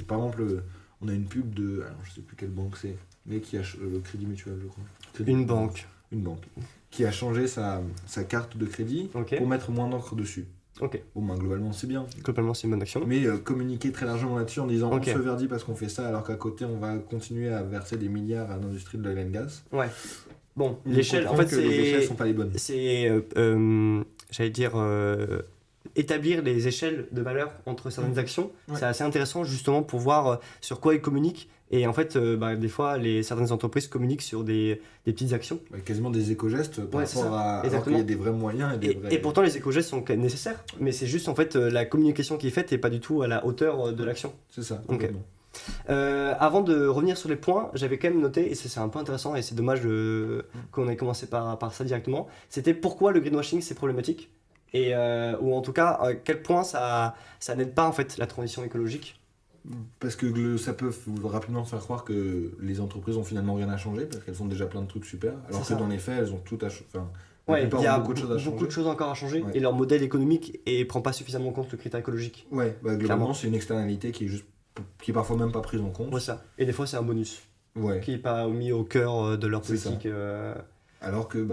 par exemple, on a une pub de, alors je sais plus quelle banque c'est, mais qui a le Crédit Mutuel, je crois. Une banque. Une banque qui a changé sa carte de crédit Ok. pour mettre moins d'encre dessus. Ok. Bon, globalement, c'est bien. Globalement, c'est une bonne action. Mais communiquer très largement là-dessus en disant Ok. on se verdit parce qu'on fait ça, alors qu'à côté, on va continuer à verser des milliards à l'industrie de l'oil and gas. Ouais. Bon, On l'échelle, en comprend fait, que les échelles c'est. sont pas les bonnes. C'est. J'allais dire. établir les échelles de valeur entre certaines actions. Ouais. C'est assez intéressant justement pour voir sur quoi ils communiquent. Et en fait, des fois, certaines entreprises communiquent sur des petites actions. Quasiment des éco-gestes par Ouais, c'est rapport ça. à... Alors qu'il Exactement. y a des vrais moyens et des vrais... Et pourtant, les éco-gestes sont nécessaires. Mais c'est juste en fait la communication qui est faite et pas du tout à la hauteur de l'action. C'est ça, Ok. complètement. Avant de revenir sur les points, j'avais quand même noté, et c'est un peu intéressant, et c'est dommage qu'on ait commencé par ça directement, c'était pourquoi le greenwashing c'est problématique, et ou en tout cas, à quel point ça n'aide pas en fait la transition écologique. Parce que ça peut rapidement faire croire que les entreprises ont finalement rien à changer, parce qu'elles font déjà plein de trucs super, alors C'est que ça. dans les faits, elles ont tout à changer. Enfin, la Ouais, plupart il y a ont beaucoup de choses à changer. beaucoup de choses encore à changer, Ouais. et leur modèle économique ne prend pas suffisamment en compte le critère écologique. Ouais, Clairement. globalement, c'est une externalité qui est parfois même pas prise en compte. Ouais, ça. Et des fois, c'est un bonus Ouais. qui n'est pas mis au cœur de leur C'est ça. politique. Alors que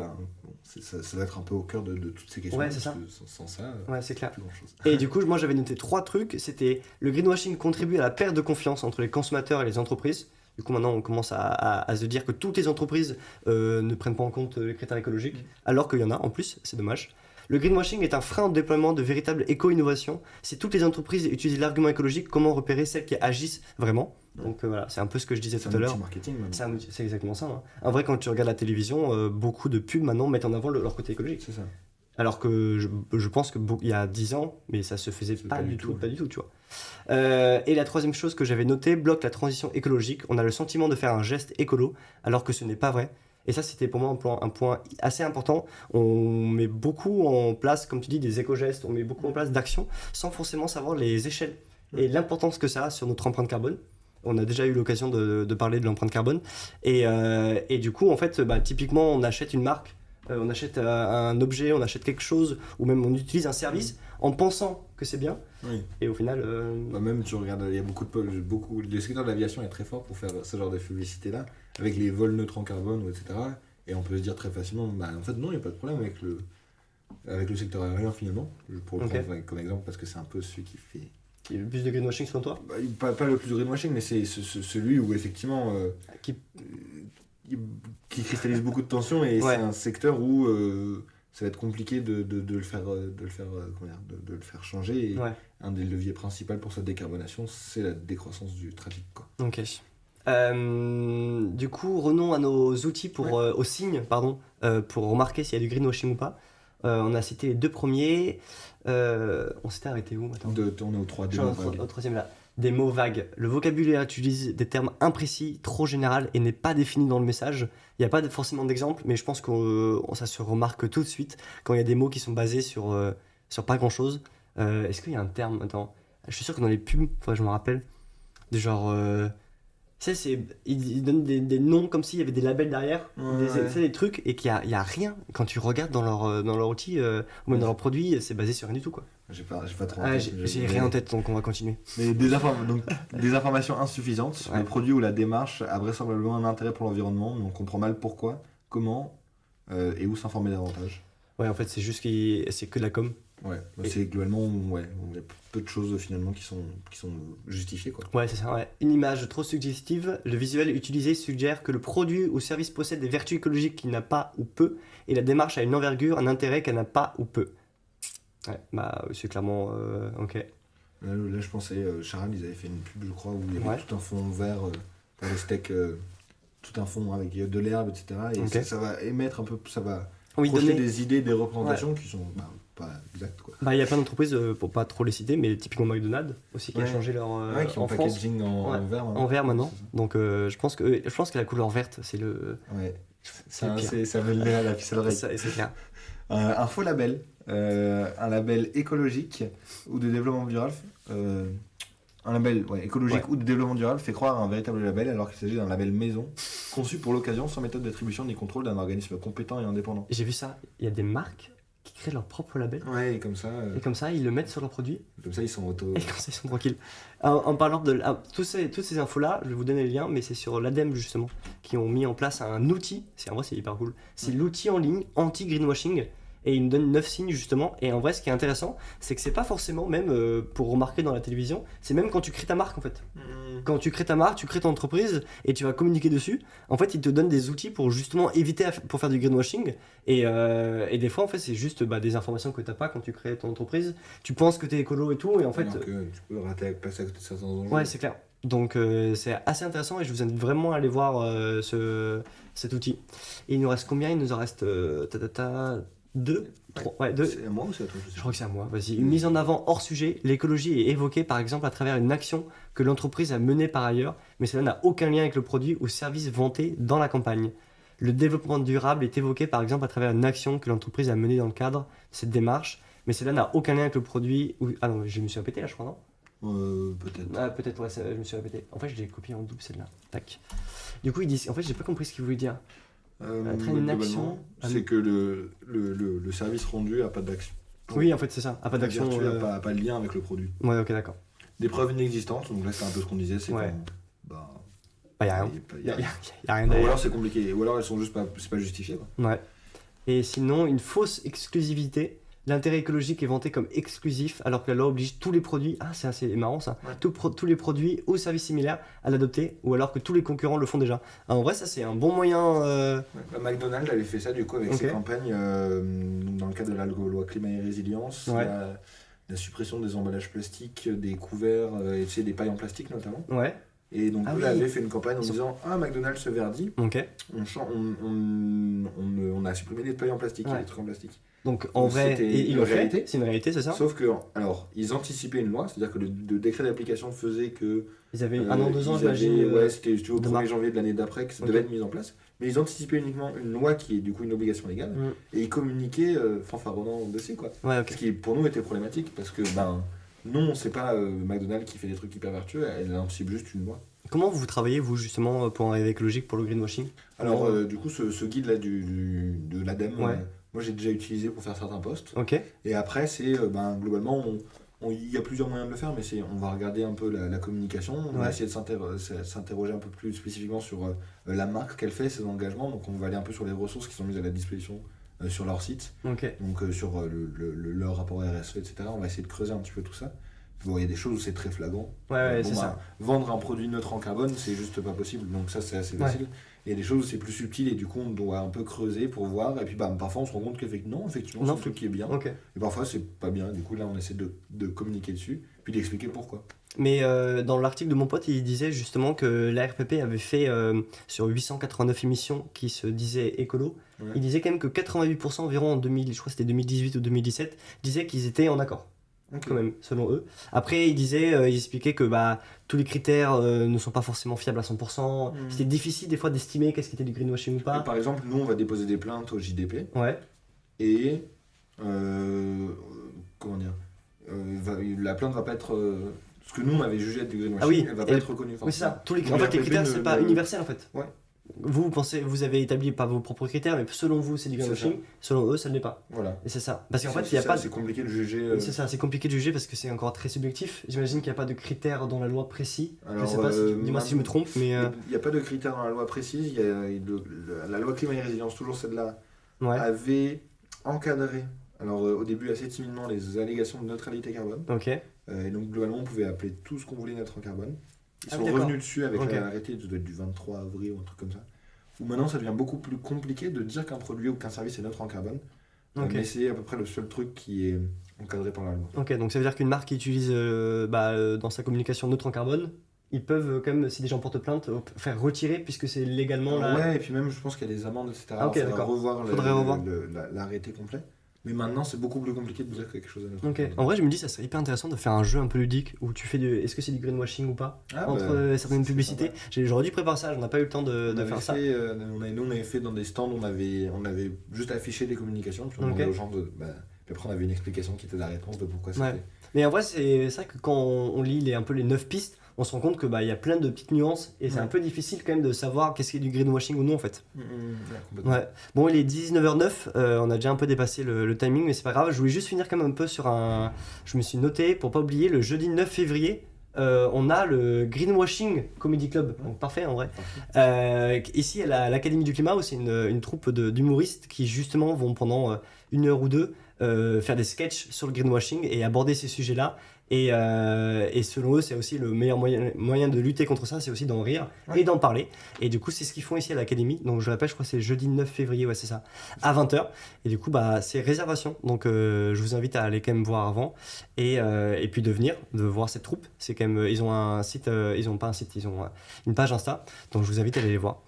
ça va être un peu au cœur de toutes ces questions. Ouais, c'est parce ça. que sans ça, Ouais, c'est clair. plus grand chose. Et du coup, moi j'avais noté 3 trucs. C'était le greenwashing contribue à la perte de confiance entre les consommateurs et les entreprises. Du coup, maintenant, on commence à se dire que toutes les entreprises ne prennent pas en compte les critères écologiques, alors qu'il y en a en plus, c'est dommage. Le greenwashing est un frein au déploiement de véritables éco-innovations. Si toutes les entreprises utilisent l'argument écologique, comment repérer celles qui agissent vraiment? Donc voilà, c'est un peu ce que je disais C'est tout à un l'heure. outil marketing maintenant. C'est exactement ça. Hein. En vrai, quand tu regardes la télévision, beaucoup de pubs maintenant mettent en avant leur côté écologique. C'est ça. Alors que je pense qu'il y a 10 ans, mais ça se faisait C'est pas pas du du tout, tout, pas du tout, tu vois. Et la troisième chose que j'avais notée, bloque la transition écologique. On a le sentiment de faire un geste écolo, alors que ce n'est pas vrai. Et ça, c'était pour moi un point assez important. On met beaucoup en place, comme tu dis, des éco-gestes, on met beaucoup en place d'actions, sans forcément savoir les échelles et l'importance que ça a sur notre empreinte carbone. On a déjà eu l'occasion de parler de l'empreinte carbone. Et du coup, en fait, typiquement, on achète une marque, on achète un objet, on achète quelque chose, ou même on utilise un service en pensant que c'est bien. Oui. Et au final... Même tu regardes, il y a beaucoup le secteur de l'aviation est très fort pour faire ce genre de publicité là, avec les vols neutres en carbone, etc. Et on peut se dire très facilement, en fait non, il n'y a pas de problème avec le secteur aérien finalement. Pour le Ok. prendre comme exemple parce que c'est un peu celui qui fait. Il y a le plus de greenwashing selon toi? Pas le plus de greenwashing, mais c'est celui où effectivement Qui- qui cristallise beaucoup de tensions et Ouais. c'est un secteur où ça va être compliqué de le faire changer. Et Ouais. un des leviers principaux pour sa décarbonation, c'est la décroissance du trafic, quoi. Ok. Du coup, revenons à nos outils aux signes, pardon, pour remarquer s'il y a du greenwashing ou pas. On a cité les 2 premiers. On s'était arrêté où? Attends. On est au 3D. Au troisième là. Des mots vagues. Le vocabulaire utilise des termes imprécis, trop général et n'est pas défini dans le message. Il n'y a pas forcément d'exemple, mais je pense que ça se remarque tout de suite quand il y a des mots qui sont basés sur pas grand chose. Est-ce qu'il y a un terme? Attends. Je suis sûr que dans les pubs, faudrait que je me rappelle. Des genre. Tu sais, ils donnent des noms comme s'il y avait des labels derrière, Ouais. tu sais, des trucs, et qu'il y a rien. Quand tu regardes dans leur outil ou même dans leur produit, c'est basé sur rien du tout, quoi. J'ai pas trop en Ah, tête, j'ai rien en tête, donc on va continuer. Mais donc, des informations insuffisantes. Ouais. Le produit ou la démarche a vraisemblablement un intérêt pour l'environnement, mais on comprend mal pourquoi, comment et où s'informer davantage. Ouais, en fait, c'est juste c'est que de la com. Ouais, Et- c'est globalement, il y a peu de choses finalement qui sont justifiées, quoi. Ouais, c'est ça, ouais. Une image trop suggestive, le visuel utilisé suggère que le produit ou service possède des vertus écologiques qu'il n'a pas ou peu, et la démarche a une envergure, un intérêt qu'elle n'a pas ou peu. Ouais, c'est clairement... ok. Là, je pensais, Charal, ils avaient fait une pub, je crois, où il y avait Ouais. tout un fond vert pour les steaks, tout un fond avec de l'herbe, etc. Et Ok. ça va émettre un peu, ça va Oui, projeter donner... des idées, des représentations qui sont pas exactes, quoi. Il y a plein d'entreprises, pour pas trop les citer, mais typiquement McDonald's aussi, qui a Ouais. changé leur... Qui ont en France, packaging en vert maintenant. en vert maintenant. C'est Donc je pense que la couleur verte, c'est le... ça. Ouais. C'est le pire. Ça met le nez à la puce à l'oreille. C'est clair. Un faux label, un label écologique ou de développement durable, un label écologique ou de développement durable fait croire à un véritable label alors qu'il s'agit d'un label maison, conçu pour l'occasion sans méthode d'attribution ni contrôle d'un organisme compétent et indépendant. J'ai vu ça, il y a des marques qui créent leur propre label, Ouais, et comme ça ils le mettent sur leurs produits, ils sont auto. et comme ça ils sont tranquilles. En parlant de toutes ces infos-là, je vais vous donner les liens, mais c'est sur l'ADEME justement, qui ont mis en place un outil, en vrai c'est hyper cool, c'est l'outil en ligne anti-greenwashing, et il nous donne 9 signes justement. Et en vrai, ce qui est intéressant, c'est que c'est pas forcément même pour remarquer dans la télévision, c'est même quand tu crées ta marque en fait. Quand tu crées ta marque, tu crées ton entreprise et tu vas communiquer dessus, en fait, il te donne des outils pour justement éviter pour faire du greenwashing. Et des fois, en fait, c'est juste des informations que t'as pas quand tu crées ton entreprise. Tu penses que t'es écolo et tout, et en fait. Alors que tu peux passer à côté de certains enjeux. Ouais, c'est clair. Donc c'est assez intéressant et je vous invite vraiment à aller voir cet outil. Et il nous reste combien? Il nous en reste 2 3, ouais, 2. C'est à moi ou c'est à toi? Je crois que c'est à moi, vas-y. Une mise en avant hors sujet, l'écologie est évoquée par exemple à travers une action que l'entreprise a menée par ailleurs, mais cela n'a aucun lien avec le produit ou service vanté dans la campagne. Le développement durable est évoqué par exemple à travers une action que l'entreprise a menée dans le cadre de cette démarche, mais cela n'a aucun lien avec le produit ou... Ah non, je me suis répété là je crois, non? Peut-être. Ah, peut-être, ouais, je me suis répété. En fait, je l'ai copié en double celle-là. Tac. Du coup, il dit. En fait, j'ai pas compris ce qu'il voulait dire. Traîne une action. C'est que le service rendu n'a pas d'action. Oui, en fait, c'est ça. A pas d'action. N'a pas de lien avec le produit. Ouais, ok, d'accord. Des preuves inexistantes, donc là, c'est un peu ce qu'on disait, c'est Ouais. quand. Y a rien. Y a- Y a rien Ou derrière. alors c'est compliqué, ou alors elles sont juste pas, c'est pas justifié. Quoi. Ouais. Et sinon, une fausse exclusivité. L'intérêt écologique est vanté comme exclusif, alors que la loi oblige tous les produits. Ah, c'est assez marrant ça. Ouais. Tous les produits ou services similaires à l'adopter, ou alors que tous les concurrents le font déjà. Ah, en vrai, ça, c'est un bon moyen. McDonald's avait fait ça du coup avec Ok. ses campagnes dans le cadre de la loi climat et résilience. Ouais. La suppression des emballages plastiques, des couverts et tu sais, des pailles en plastique notamment. Ouais. Et donc, Ah eux oui. avait fait une campagne en Ils ont- disant Ah, McDonald's se verdit, Ok. on a supprimé les pailles en plastique et Ouais. les trucs en plastique. Donc, en vrai, C'était ils une l'ont fait. réalité. C'est une réalité, c'est ça? Sauf que, alors, ils anticipaient une loi, c'est-à-dire que le décret d'application faisait que. Ils avaient un an, 2 ans, ils avaient- j'imagine. Ouais, c'était au de 1er marque. janvier de l'année d'après que ça Ok. devait être mis en place. Mais ils anticipaient uniquement une loi qui est du coup une obligation légale. Mm. Et ils communiquaient fanfaronnant dessus, quoi. Ouais, ok. Ce qui pour nous était problématique parce que, non, c'est pas McDonald's qui fait des trucs hyper vertueux, elle anticipe juste une loi. Comment vous travaillez, vous, justement, pour un rêve écologique, pour le greenwashing? Alors, du coup, ce guide-là de l'ADEME, Ouais. moi j'ai déjà utilisé pour faire certains posts. Ok. Et après, c'est globalement, il y a plusieurs moyens de le faire, mais on va regarder un peu la communication, on va Ouais. essayer de s'interroger un peu plus spécifiquement sur la marque qu'elle fait, ses engagements. Donc, on va aller un peu sur les ressources qui sont mises à la disposition sur leur site, Ok. donc sur leur rapport RSE, etc. On va essayer de creuser un petit peu tout ça. Bon, il y a des choses où c'est très flagrant. Ouais, c'est ça. Vendre un produit neutre en carbone, c'est juste pas possible. Donc ça, c'est assez Ouais. facile. Il y a des choses où c'est plus subtil et du coup, on doit un peu creuser pour voir. Et puis parfois, on se rend compte qu'effectivement, c'est Non, un truc qui est bien. Ok. Et parfois, c'est pas bien. Du coup, là, on essaie de communiquer dessus, puis d'expliquer pourquoi. Mais dans l'article de mon pote, il disait justement que la RPP avait fait sur 889 émissions qui se disaient écolo. Ouais. Il disait quand même que 88% environ en 2000, je crois que c'était 2018 ou 2017, disaient qu'ils étaient en accord. Ok. Quand même, selon eux. Après, il expliquait que tous les critères ne sont pas forcément fiables à 100%. Mm. C'était difficile des fois d'estimer qu'est-ce qui était du greenwashing ou Et pas. par exemple, nous, on va déposer des plaintes au JDP. Ouais, Et comment dire la plainte va pas être ce que nous on avait jugé être du greenwashing, Ah oui, elle va et pas être reconnue. oui, c'est ça. En Donc, fait, les RPP critères, c'est pas universel en fait. Ouais. Vous pensez, vous avez établi pas vos propres critères, mais selon vous, c'est du C'est greenwashing. Selon eux, ça ne l'est pas. Voilà. Et c'est ça. Parce qu'en fait, il C'est y a ça, pas. c'est compliqué de juger. C'est ça, c'est compliqué de juger parce que c'est encore très subjectif. J'imagine qu'il n'y a pas de critères dans la loi précis. Alors, je sais pas, dis-moi si je me trompe, mais. Il n'y a pas de critères dans la loi précise. La loi climat et résilience, toujours celle-là, Ouais, avait encadré, alors au début assez timidement, les allégations de neutralité carbone. ok. Et donc globalement, on pouvait appeler tout ce qu'on voulait neutre en carbone. Ils Ah sont oui, d'accord. revenus dessus avec Ok. l'arrêté, ça doit être du 23 avril ou un truc comme ça. Où maintenant, ça devient beaucoup plus compliqué de dire qu'un produit ou qu'un service est neutre en carbone. Ok. Mais c'est à peu près le seul truc qui est encadré par la loi. Ok, donc ça veut dire qu'une marque qui utilise dans sa communication neutre en carbone, ils peuvent quand même, si des gens portent plainte, faire retirer puisque c'est légalement là. Ouais, et puis même, je pense qu'il y a des amendes, etc. Ah, ok, Il faudra d'accord. revoir Faudrait revoir. l'arrêté complet. Mais maintenant, c'est beaucoup plus compliqué de dire quelque chose est neutre. Ok, en vrai, je me dis, ça serait hyper intéressant de faire un jeu un peu ludique où tu fais est-ce que c'est du greenwashing ou pas Ah, entre certaines publicités. J'aurais dû préparer ça, on n'a pas eu le temps de faire ça. Nous, on avait fait dans des stands, on avait juste affiché les communications, puis on demandait Ok. aux gens de. Puis après, on avait une explication qui était la réponse de pourquoi c'était. Ouais. Mais en vrai, c'est vrai que quand on lit un peu les 9 pistes, on se rend compte que il y a plein de petites nuances et c'est Ouais. un peu difficile quand même de savoir qu'est-ce qui est du greenwashing ou non en fait. Ouais, complètement. Ouais. Bon, il est 19h09, on a déjà un peu dépassé le timing, mais c'est pas grave. Je voulais juste finir quand même un peu sur un. Je me suis noté pour pas oublier le jeudi 9 février. on a le Greenwashing Comedy Club, donc parfait en vrai. Ici à l'Académie du Climat, où c'est une troupe d'humoristes qui justement vont pendant 1 heure ou 2 faire des sketchs sur le greenwashing et aborder ces sujets-là. Et selon eux, c'est aussi le meilleur moyen de lutter contre ça, c'est aussi d'en rire et d'en parler. Et du coup, c'est ce qu'ils font ici à l'Académie. Donc je rappelle, je crois que c'est le jeudi 9 février, ouais c'est ça, à 20h. Et du coup, c'est réservation. Donc je vous invite à aller quand même voir avant. Et puis de venir, de voir cette troupe. C'est quand même, ils ont un site, ils ont pas un site, ils ont une page Insta. Donc je vous invite à aller les voir.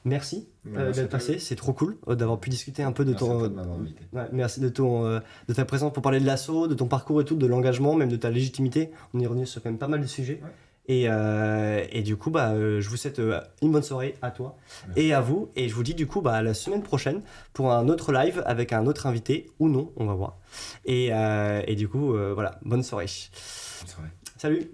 Merci d'être passé, c'est trop cool d'avoir pu discuter un peu de ton. Merci de ta présence pour parler de l'assaut, de ton parcours et tout, de l'engagement, même de ta légitimité. On est revenu sur quand même pas mal de sujets. Et du coup, je vous souhaite une bonne soirée à toi et à vous. Et je vous dis du coup à la semaine prochaine pour un autre live avec un autre invité ou non, on va voir. Et du coup, voilà, bonne soirée. Bonne soirée. Salut.